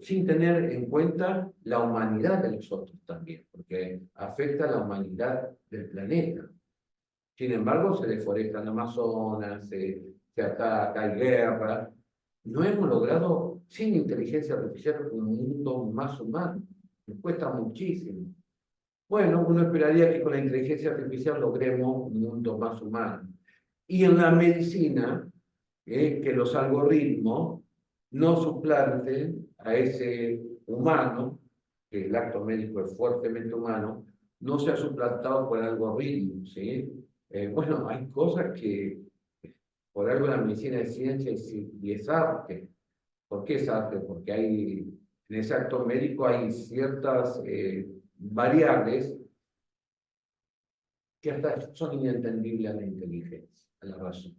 sin tener en cuenta la humanidad de los otros también, porque afecta a la humanidad del planeta. Sin embargo, se deforesta el Amazonas, se ataca, hay guerra. No hemos logrado, sin inteligencia artificial, un mundo más humano. Nos cuesta muchísimo. Bueno, uno esperaría que con la inteligencia artificial logremos un mundo más humano. Y en la medicina, que los algoritmos no suplanten a ese humano, que el acto médico es fuertemente humano, no sea suplantado por algoritmos, ¿sí? Bueno, hay cosas que por algo la medicina es ciencia y es arte. ¿Por qué es arte? Porque hay, en ese acto médico hay ciertas variables que hasta son inentendibles a la inteligencia, a la razón.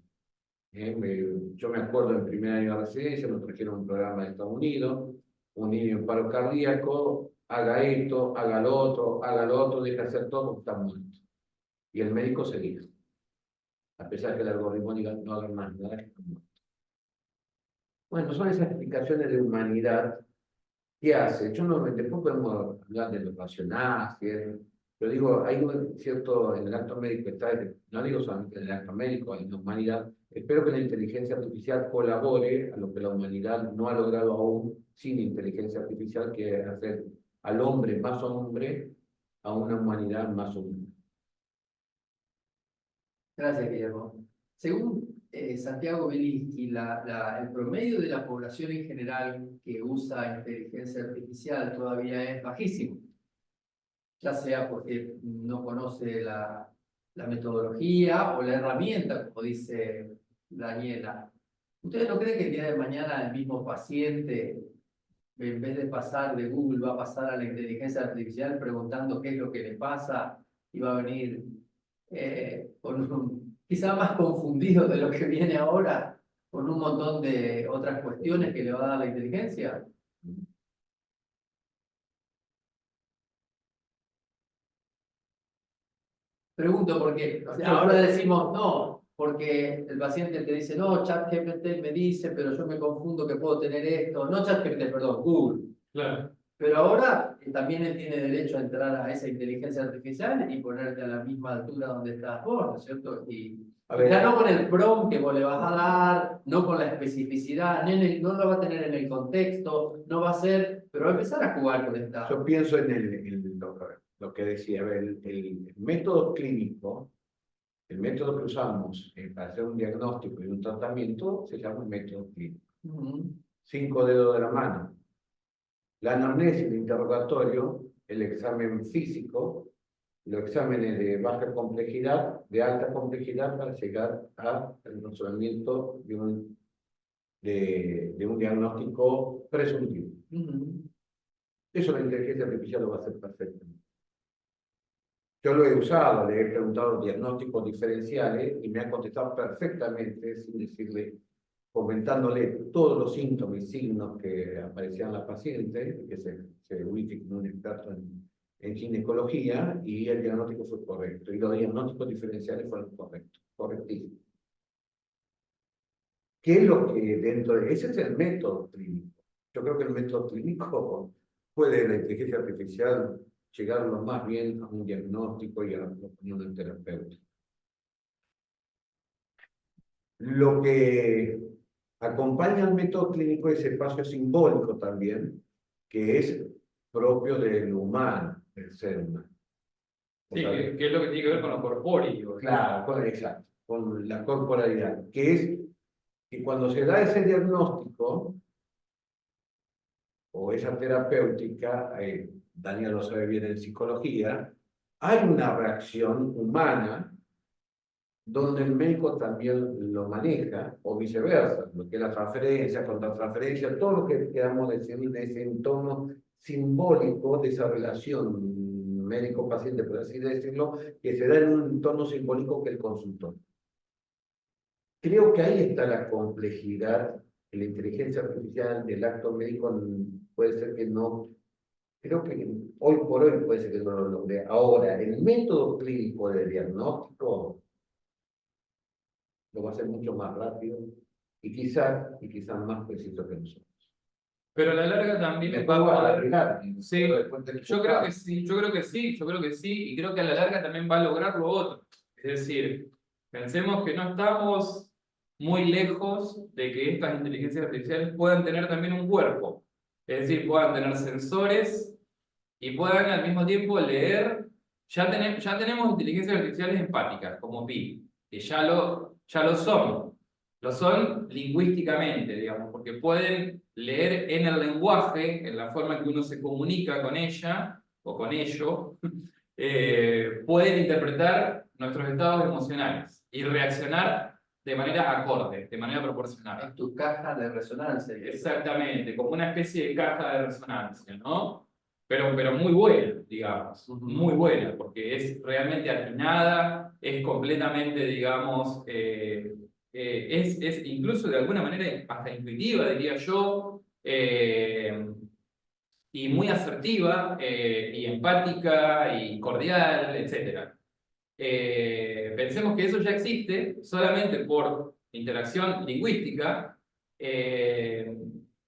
Yo me acuerdo en primer año de residencia, nos trajeron un programa de Estados Unidos, un niño en paro cardíaco, haga esto, haga lo otro, deja de hacer todo porque está muerto. Y el médico se dijo, a pesar que el algoritmo diga no hagan más nada, que está muerto. Bueno, son esas explicaciones de humanidad que hace. Yo no, después podemos hablar de lo racional, ¿cierto? Pero digo, hay un cierto, en el acto médico está, no digo solamente en el acto médico, en la humanidad, espero que la inteligencia artificial colabore a lo que la humanidad no ha logrado aún sin inteligencia artificial, que es hacer al hombre más hombre, a una humanidad más humana. gracias, Guillermo. Según Santiago Belinsky, el promedio de la población en general que usa inteligencia artificial todavía es bajísimo, ya sea porque no conoce la metodología o la herramienta, como dice Daniela. ¿Ustedes no creen que el día de mañana el mismo paciente, en vez de pasar de Google, va a pasar a la inteligencia artificial preguntando qué es lo que le pasa y va a venir quizá más confundido de lo que viene ahora, con un montón de otras cuestiones que le va a dar la inteligencia? Pregunto porque, o sea, ahora decimos no, porque el paciente te dice, no, ChatGPT me dice, pero yo me confundo que puedo tener esto. No ChatGPT, perdón, Google. Claro. Pero ahora también él tiene derecho a entrar a esa inteligencia artificial y ponerte a la misma altura donde estás vos, ¿no es cierto? Y ya no con el prompt que vos le vas a dar, no con la especificidad, no lo va a tener en el contexto, no va a ser, pero va a empezar a jugar con esta. Yo pienso en lo que decía, a ver, el método clínico, el método que usamos para hacer un diagnóstico y un tratamiento se llama método clínico. 5 dedos de la mano. La anamnesis, el interrogatorio, el examen físico, los exámenes de baja complejidad, de alta complejidad para llegar al resolvimiento de un diagnóstico presuntivo. Eso la inteligencia artificial lo va a hacer perfectamente. Yo lo he usado, le he preguntado diagnósticos diferenciales y me ha contestado perfectamente sin decirle, comentándole todos los síntomas y signos que aparecían en la paciente, que se ubica como un experto en ginecología, y el diagnóstico fue correcto. Y los diagnósticos diferenciales fueron correctos, correctísimos. ¿Qué es lo que dentro de... Ese es el método clínico. Yo creo que el método clínico puede la inteligencia artificial llegar lo más bien a un diagnóstico y a la opinión del terapeuta. Lo que acompaña al método clínico es el espacio simbólico también, que es propio del humano, del ser humano. Sí, que es lo que tiene que ver con lo corpóreo. Claro, exacto, con la corporalidad, que es que cuando se da ese diagnóstico o esa terapéutica, Daniel lo sabe bien en psicología, hay una reacción humana donde el médico también lo maneja, o viceversa, lo que es la transferencia, contratransferencia, todo lo que queramos decir de ese entorno simbólico de esa relación médico-paciente, por así decirlo, que se da en un entorno simbólico que el consultor. Creo que ahí está la complejidad, la inteligencia artificial del acto médico puede ser que no, creo que hoy por hoy puede ser que no lo logre. Ahora, el método clínico de diagnóstico lo va a hacer mucho más rápido y quizás más preciso que nosotros. Pero a la larga también Me va a pongo a poder... agregar. Sí, yo creo que sí, yo creo que sí, yo creo que sí, y creo que a la larga también va a lograr lo otro. Es decir, pensemos que no estamos muy lejos de que estas inteligencias artificiales puedan tener también un cuerpo. Es decir, puedan tener sensores y puedan al mismo tiempo leer. Ya tenemos inteligencias artificiales empáticas, como Pi, que ya lo son. Lo son lingüísticamente, digamos, porque pueden leer en el lenguaje, en la forma que uno se comunica con ella o con ello, pueden interpretar nuestros estados emocionales y reaccionar de manera acorde, de manera proporcional. Es tu caja de resonancia. Exactamente, como una especie de caja de resonancia, ¿no? Pero muy buena, digamos, muy buena, porque es realmente atinada, es completamente, digamos, es incluso de alguna manera hasta intuitiva, diría yo, y muy asertiva, y empática, y cordial, etc. Pensemos que eso ya existe solamente por interacción lingüística,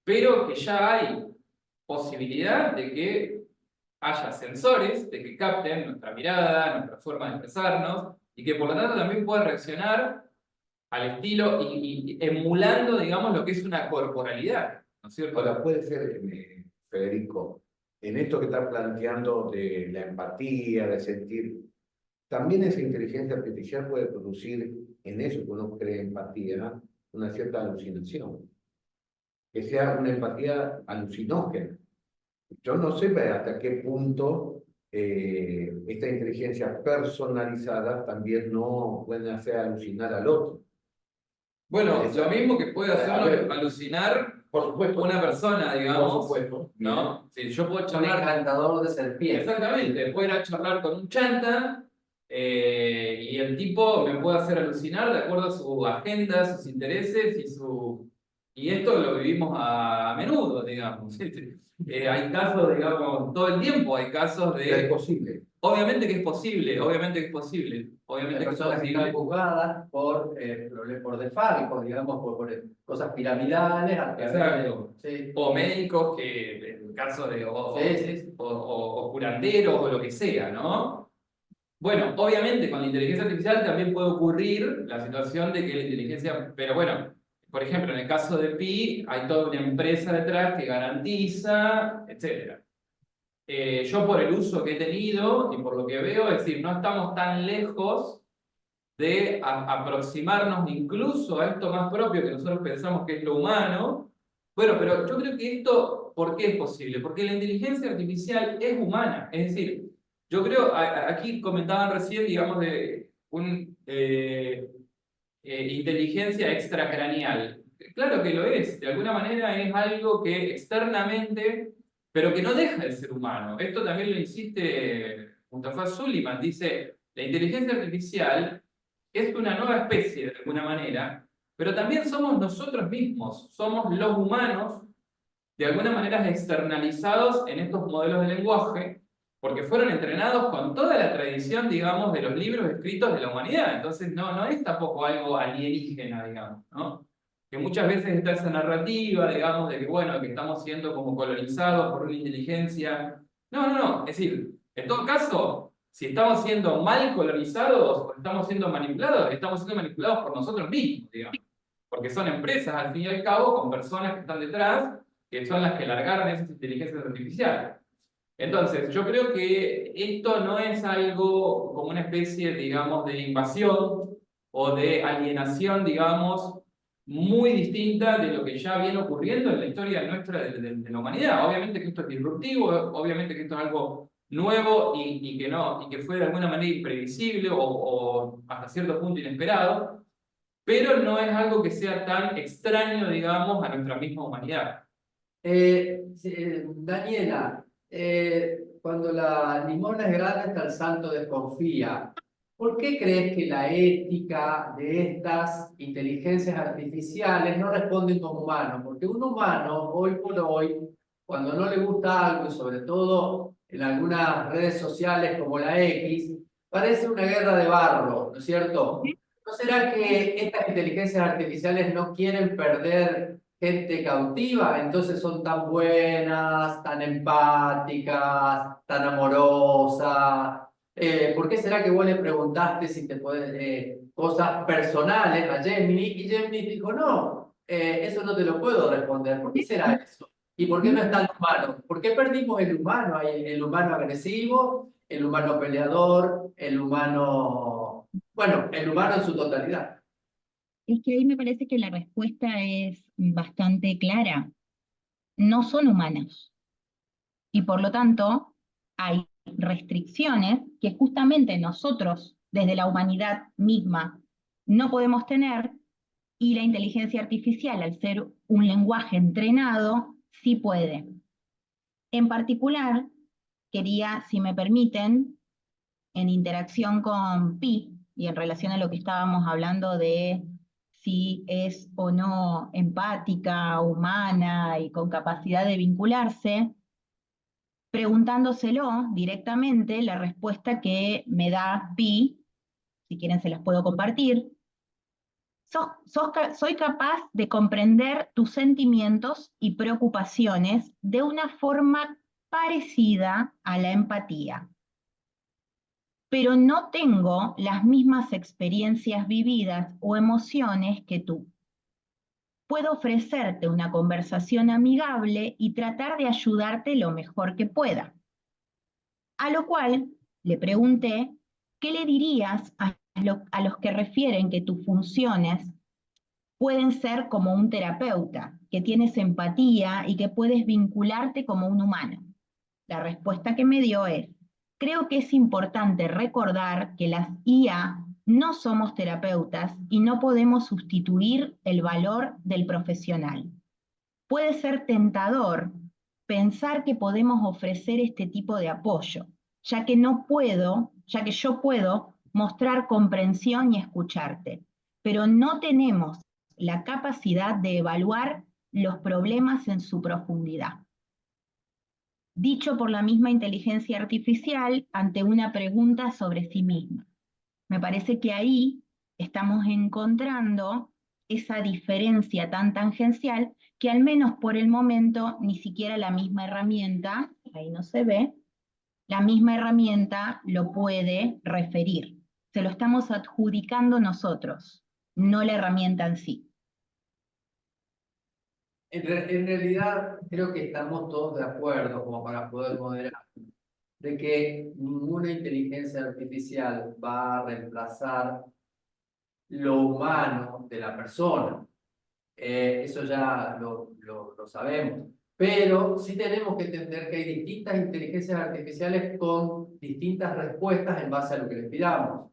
pero que ya hay posibilidad de que haya sensores, de que capten nuestra mirada, nuestra forma de expresarnos, y que por lo tanto también pueda reaccionar al estilo y emulando, digamos, lo que es una corporalidad, ¿no es cierto? Ahora, puede ser, Federico, en esto que estás planteando de la empatía, de sentir, también esa inteligencia artificial puede producir en eso que uno cree empatía, una cierta alucinación, que sea una empatía alucinógena. Yo no sé hasta qué punto esta inteligencia personalizada también no puede hacer alucinar al otro. Bueno, Eso. lo mismo que puede A ver. hacernos alucinar Por supuesto. una persona, digamos, Por supuesto. ¿no? Si yo puedo Un charlar... encantador de serpientes. Exactamente, puedo ir a charlar con un chanta, y el tipo me puede hacer alucinar de acuerdo a su agenda, sus intereses y esto lo vivimos a menudo, digamos. Hay casos, digamos, todo el tiempo hay casos Es de... posible. Obviamente que es posible, obviamente que es posible, obviamente Hay que es personas que están posible. juzgadas por desfalcos, digamos, por cosas piramidales. Exacto. Sí. O médicos que, en caso de... Sí. o curanderos o lo que sea, ¿no? Bueno, obviamente con la inteligencia artificial también puede ocurrir la situación de que la inteligencia, pero bueno, por ejemplo, en el caso de Pi, hay toda una empresa detrás que garantiza, etc. Yo por el uso que he tenido y por lo que veo, es decir, no estamos tan lejos de aproximarnos incluso a esto más propio que nosotros pensamos que es lo humano. Bueno, pero yo creo que esto, ¿por qué es posible? Porque la inteligencia artificial es humana, es decir, yo creo, aquí comentaban recién, digamos, de una inteligencia extracraneal. Claro que lo es, de alguna manera es algo que externamente, pero que no deja de ser humano. Esto también lo insiste Mustafa Suleyman, dice, la inteligencia artificial es una nueva especie de alguna manera, pero también somos nosotros mismos, somos los humanos, de alguna manera externalizados en estos modelos de lenguaje, porque fueron entrenados con toda la tradición, digamos, de los libros escritos de la humanidad. Entonces no es tampoco algo alienígena, digamos, ¿no? que muchas veces está esa narrativa, digamos, de que, bueno, que estamos siendo como colonizados por una inteligencia. No, no, no. Es decir, en todo caso, si estamos siendo mal colonizados o estamos siendo manipulados por nosotros mismos, digamos. Porque son empresas, al fin y al cabo, con personas que están detrás, que son las que largaron esas inteligencias artificiales. Entonces, yo creo que esto no es algo como una especie, digamos, de invasión o de alienación, digamos, muy distinta de lo que ya viene ocurriendo en la historia nuestra de la humanidad. Obviamente que esto es disruptivo, obviamente que esto es algo nuevo y que no, y que fue de alguna manera imprevisible o hasta cierto punto inesperado, pero no es algo que sea tan extraño, digamos, a nuestra misma humanidad. Daniela, cuando la limona es grande hasta el santo desconfía. ¿Por qué crees que la ética de estas inteligencias artificiales no responden como humanos? Porque un humano, hoy por hoy, cuando no le gusta algo, y sobre todo en algunas redes sociales como la X, parece una guerra de barro, ¿no es cierto? ¿No será que estas inteligencias artificiales no quieren perder gente cautiva, entonces son tan buenas, tan empáticas, tan amorosas? ¿Por qué será que vos le preguntaste si te puede, cosas personales a Gemini y Gemini dijo, no, eso no te lo puedo responder? ¿Por qué será eso? ¿Y por qué no está el humano? ¿Por qué perdimos el humano? Hay el humano agresivo, el humano peleador, el humano, bueno, el humano en su totalidad. Es que ahí me parece que la respuesta es bastante clara. No son humanos y por lo tanto hay restricciones que justamente nosotros, desde la humanidad misma, no podemos tener y la inteligencia artificial, al ser un lenguaje entrenado, sí puede. En particular, quería, si me permiten, en interacción con Pi y en relación a lo que estábamos hablando de si es o no empática, humana y con capacidad de vincularse, preguntándoselo directamente, la respuesta que me da Pi, si quieren se las puedo compartir: soy capaz de comprender tus sentimientos y preocupaciones de una forma parecida a la empatía, pero no tengo las mismas experiencias vividas o emociones que tú. Puedo ofrecerte una conversación amigable y tratar de ayudarte lo mejor que pueda. A lo cual le pregunté, ¿qué le dirías a los que refieren que tus funciones pueden ser como un terapeuta, que tienes empatía y que puedes vincularte como un humano? La respuesta que me dio es: creo que es importante recordar que las IA no somos terapeutas y no podemos sustituir el valor del profesional. Puede ser tentador pensar que podemos ofrecer este tipo de apoyo, ya que yo puedo mostrar comprensión y escucharte, pero no tenemos la capacidad de evaluar los problemas en su profundidad. Dicho por la misma inteligencia artificial ante una pregunta sobre sí misma. Me parece que ahí estamos encontrando esa diferencia tan tangencial que al menos por el momento ni siquiera la misma herramienta, ahí no se ve, la misma herramienta lo puede referir. Se lo estamos adjudicando nosotros, no la herramienta en sí. En realidad, creo que estamos todos de acuerdo, como para poder moderar, de que ninguna inteligencia artificial va a reemplazar lo humano de la persona. Eso ya lo sabemos. Pero sí tenemos que entender que hay distintas inteligencias artificiales con distintas respuestas en base a lo que les pidamos.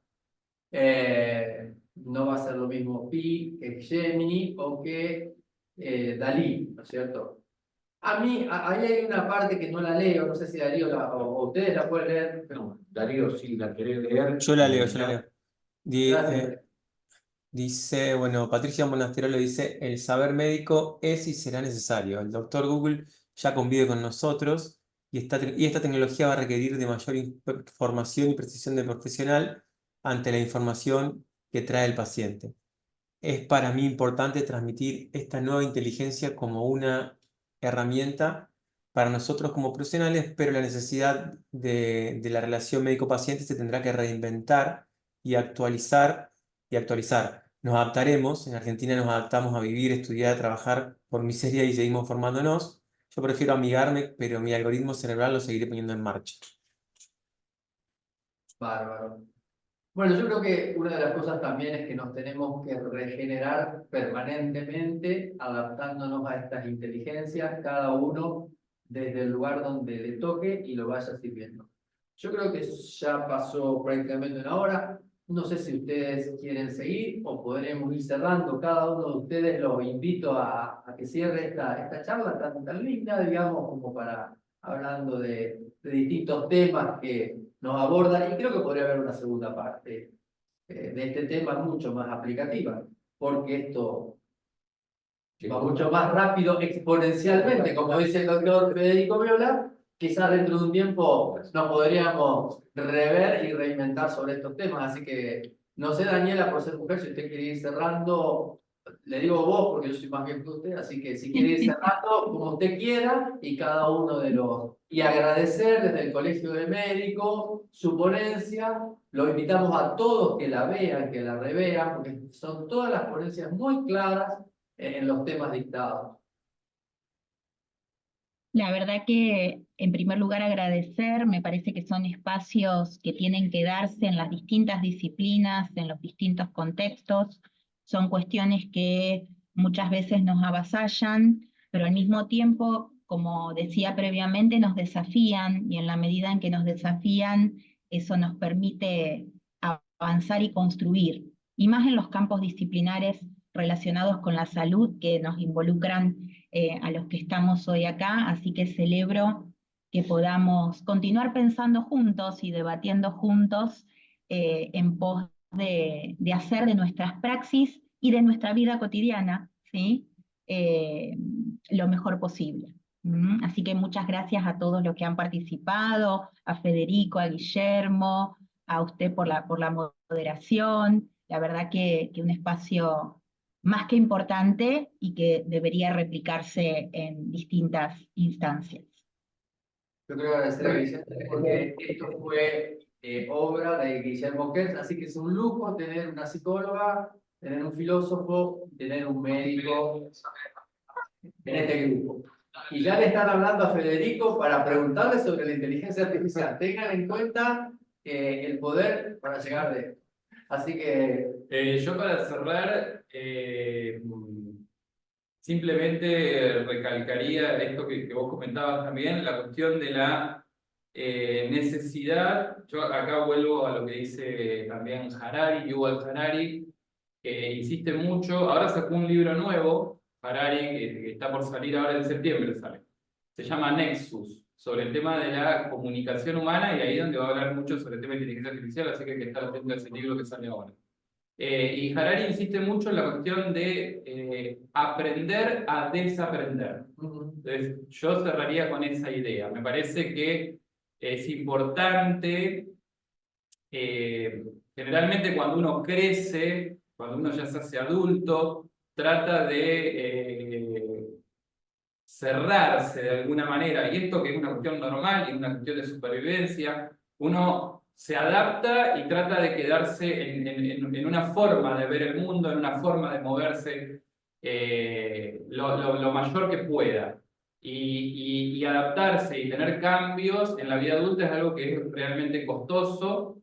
No va a ser lo mismo Pi que Gemini o que Dalí, ¿no es cierto? A mí, ahí hay una parte que no la leo, no sé si Darío o ustedes la pueden leer. No, Darío, sí, la querés leer. Yo la leo, yo la leo. Gracias. Dice, bueno, Patricia Monasterolo dice, el saber médico es y será necesario. El doctor Google ya convive con nosotros y esta tecnología va a requerir de mayor información y precisión del profesional ante la información que trae el paciente. es para mí importante transmitir esta nueva inteligencia como una herramienta para nosotros como profesionales, pero la necesidad de la relación médico-paciente se tendrá que reinventar y actualizar y actualizar. Nos adaptaremos, en Argentina nos adaptamos a vivir, estudiar, trabajar por miseria y seguimos formándonos. Yo prefiero amigarme, pero mi algoritmo cerebral lo seguiré poniendo en marcha. Bárbaro. Bueno, yo creo que una de las cosas también es que nos tenemos que regenerar permanentemente, adaptándonos a estas inteligencias, cada uno desde el lugar donde le toque y lo vaya sirviendo. Yo creo que ya pasó prácticamente una hora. No sé si ustedes quieren seguir o podremos ir cerrando. Cada uno de ustedes los invito a que cierre esta charla tan linda, digamos, como para hablando de distintos temas que nos abordan. Y creo que podría haber una segunda parte de este tema mucho más aplicativa, porque esto va mucho más rápido exponencialmente, como dice el doctor Federico Viola. Quizás dentro de un tiempo nos podríamos rever y reinventar sobre estos temas. Así que no sé, Daniela, por ser mujer, si usted quiere ir cerrando, le digo vos porque yo soy más viejo que usted, así que si quiere ir cerrando como usted quiera y cada uno de los... Y agradecer desde el Colegio de Médicos su ponencia. Los invitamos a todos que la vean, que la revean, porque son todas las ponencias muy claras en los temas dictados. La verdad que, en primer lugar, agradecer, me parece que son espacios que tienen que darse en las distintas disciplinas, en los distintos contextos, son cuestiones que muchas veces nos avasallan, pero al mismo tiempo, como decía previamente, nos desafían, y en la medida en que nos desafían, eso nos permite avanzar y construir, y más en los campos disciplinares relacionados con la salud que nos involucran a los que estamos hoy acá, así que celebro que podamos continuar pensando juntos y debatiendo juntos en pos de hacer de nuestras praxis y de nuestra vida cotidiana, ¿sí? Lo mejor posible. Así que muchas gracias a todos los que han participado, a Federico, a Guillermo, a usted por la moderación. La verdad que un espacio más que importante y que debería replicarse en distintas instancias. Yo quiero agradecer a Guillermo porque esto fue obra de Guillermo Kerr, así que es un lujo tener una psicóloga, tener un filósofo, tener un médico en este grupo. Y ya le están hablando a Federico para preguntarle sobre la inteligencia artificial. Tengan en cuenta el poder para llegar de esto. Así que... Yo para cerrar, simplemente recalcaría esto que vos comentabas también, la cuestión de la necesidad. Yo acá vuelvo a lo que dice también Harari, Yuval Harari, que insiste mucho. Ahora sacó un libro nuevo, Harari, que está por salir ahora en septiembre, sale. Se llama Nexus, sobre el tema de la comunicación humana, y ahí donde va a hablar mucho sobre el tema de inteligencia artificial, así que hay que estar atento a ese libro que sale ahora. Y Harari insiste mucho en la cuestión de aprender a desaprender. Entonces, yo cerraría con esa idea. Me parece que es importante, generalmente cuando uno crece, cuando uno ya se hace adulto, trata de cerrarse de alguna manera. Y esto que es una cuestión normal y una cuestión de supervivencia, uno se adapta y trata de quedarse en una forma de ver el mundo, en una forma de moverse lo mayor que pueda. Y adaptarse y tener cambios en la vida adulta es algo que es realmente costoso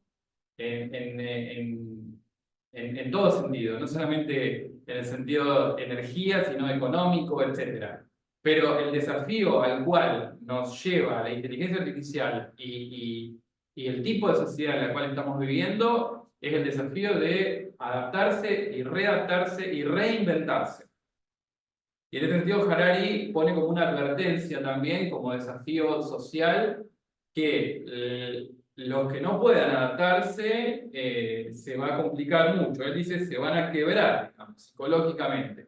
en todo sentido, no solamente en el sentido energía, sino económico, etc. Pero el desafío al cual nos lleva la inteligencia artificial y el tipo de sociedad en la cual estamos viviendo es el desafío de adaptarse y readaptarse y reinventarse. Y en este sentido Harari pone como una advertencia también, como desafío social, que los que no puedan adaptarse se va a complicar mucho. Él dice se van a quebrar, digamos, psicológicamente.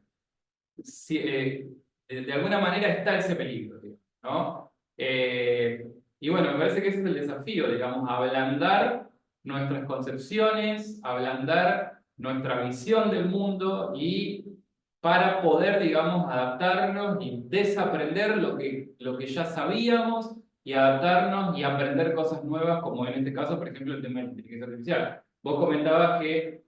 Si, de alguna manera está ese peligro, ¿no? Y bueno, me parece que ese es el desafío, digamos, ablandar nuestras concepciones, ablandar nuestra visión del mundo y para poder, digamos, adaptarnos y desaprender lo que ya sabíamos y adaptarnos y aprender cosas nuevas, como en este caso, por ejemplo, el tema de la inteligencia artificial. Vos comentabas que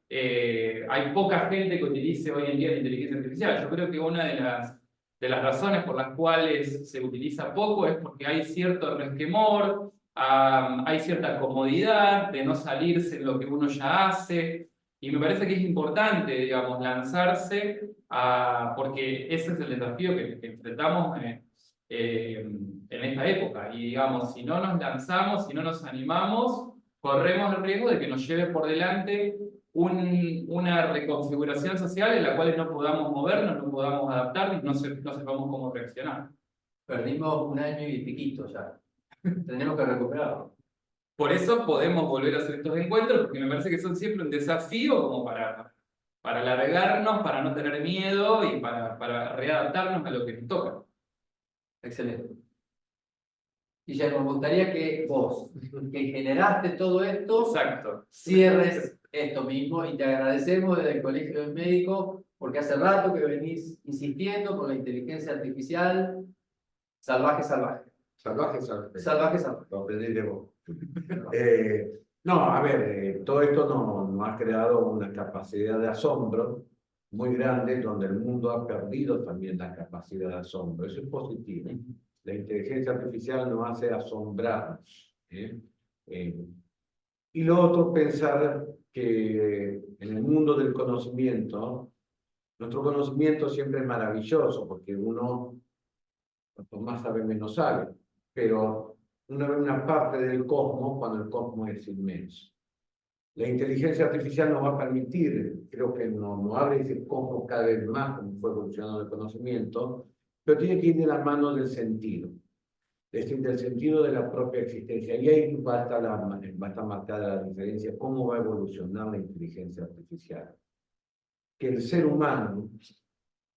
hay poca gente que utilice hoy en día la inteligencia artificial. Yo creo que una de las razones por las cuales se utiliza poco es porque hay cierto resquemor, hay cierta comodidad de no salirse en lo que uno ya hace, y me parece que es importante, digamos, lanzarse porque ese es el desafío que enfrentamos en esta época. Y digamos, si no nos lanzamos, si no nos animamos, corremos el riesgo de que nos lleve por delante una reconfiguración social en la cual no podamos movernos, no podamos adaptarnos, no sepamos cómo reaccionar. Perdimos un año y piquito ya. Tenemos que recuperarlo. Por eso podemos volver a hacer estos encuentros, porque me parece que son siempre un desafío como para alargarnos, para no tener miedo y para readaptarnos a lo que nos toca. Excelente. Guillermo, me gustaría que vos, que generaste todo esto, Exacto. cierres esto mismo y te agradecemos desde el Colegio de Médicos porque hace rato que venís insistiendo con la inteligencia artificial. Salvaje, salvaje. Salvaje, salvaje. Salvaje, salvaje. Lo aprendí de vos. No, a ver, todo esto nos ha creado una capacidad de asombro muy grande, donde el mundo ha perdido también la capacidad de asombro. Eso es positivo. La inteligencia artificial nos hace asombrarnos. Y lo otro, pensar que en el mundo del conocimiento, nuestro conocimiento siempre es maravilloso, porque uno, cuanto más sabe, menos sabe. Pero uno ve una parte del cosmos cuando el cosmos es inmenso. La inteligencia artificial nos va a permitir, creo que nos abre ese cosmos cada vez más, como fue evolucionando el conocimiento, pero tiene que ir de la mano del sentido, es decir, del sentido de la propia existencia. Y ahí va a estar marcada la diferencia, cómo va a evolucionar la inteligencia artificial. Que el ser humano,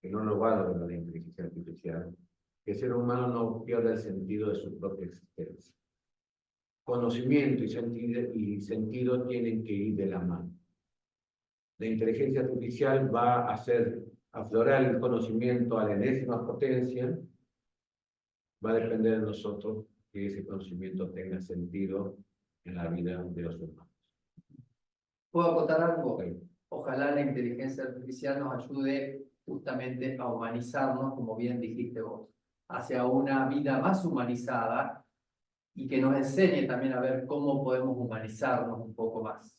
que no lo va a lograr la inteligencia artificial, que el ser humano no pierda el sentido de su propia existencia. Conocimiento y sentido tienen que ir de la mano. La inteligencia artificial va a hacer aflorar el conocimiento a la enésima potencia. Va a depender de nosotros que ese conocimiento tenga sentido en la vida de los humanos. ¿Puedo acotar algo? Sí. Ojalá la inteligencia artificial nos ayude justamente a humanizarnos, como bien dijiste vos, hacia una vida más humanizada y que nos enseñe también a ver cómo podemos humanizarnos un poco más.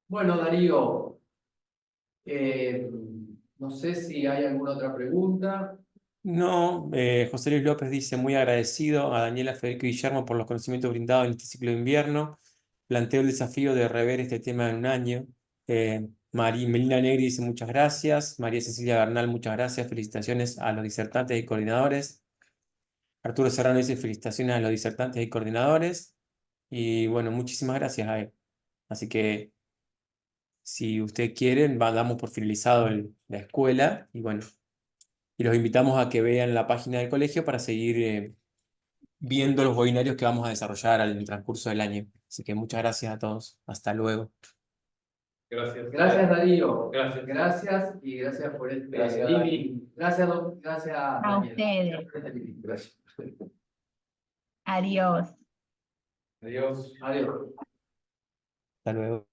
Bueno, Darío, no sé si hay alguna otra pregunta. No, José Luis López dice, muy agradecido a Daniela, Federico y Guillermo por los conocimientos brindados en este ciclo de invierno. Planteo el desafío de rever este tema en un año. Melina Negri dice muchas gracias. María Cecilia Bernal, muchas gracias. Felicitaciones a los disertantes y coordinadores. Arturo Serrano dice felicitaciones a los disertantes y coordinadores. Y bueno, muchísimas gracias a él. Así que si ustedes quieren, damos por finalizado la escuela y bueno, y los invitamos a que vean la página del colegio para seguir viendo los webinarios que vamos a desarrollar en el transcurso del año. Así que muchas gracias a todos. Hasta luego. Gracias. Gracias, Darío. Gracias. Gracias y gracias por este Gracias, link. Gracias, gracias, A Daniel. ustedes. Gracias. Adiós. Adiós. Adiós. Hasta luego.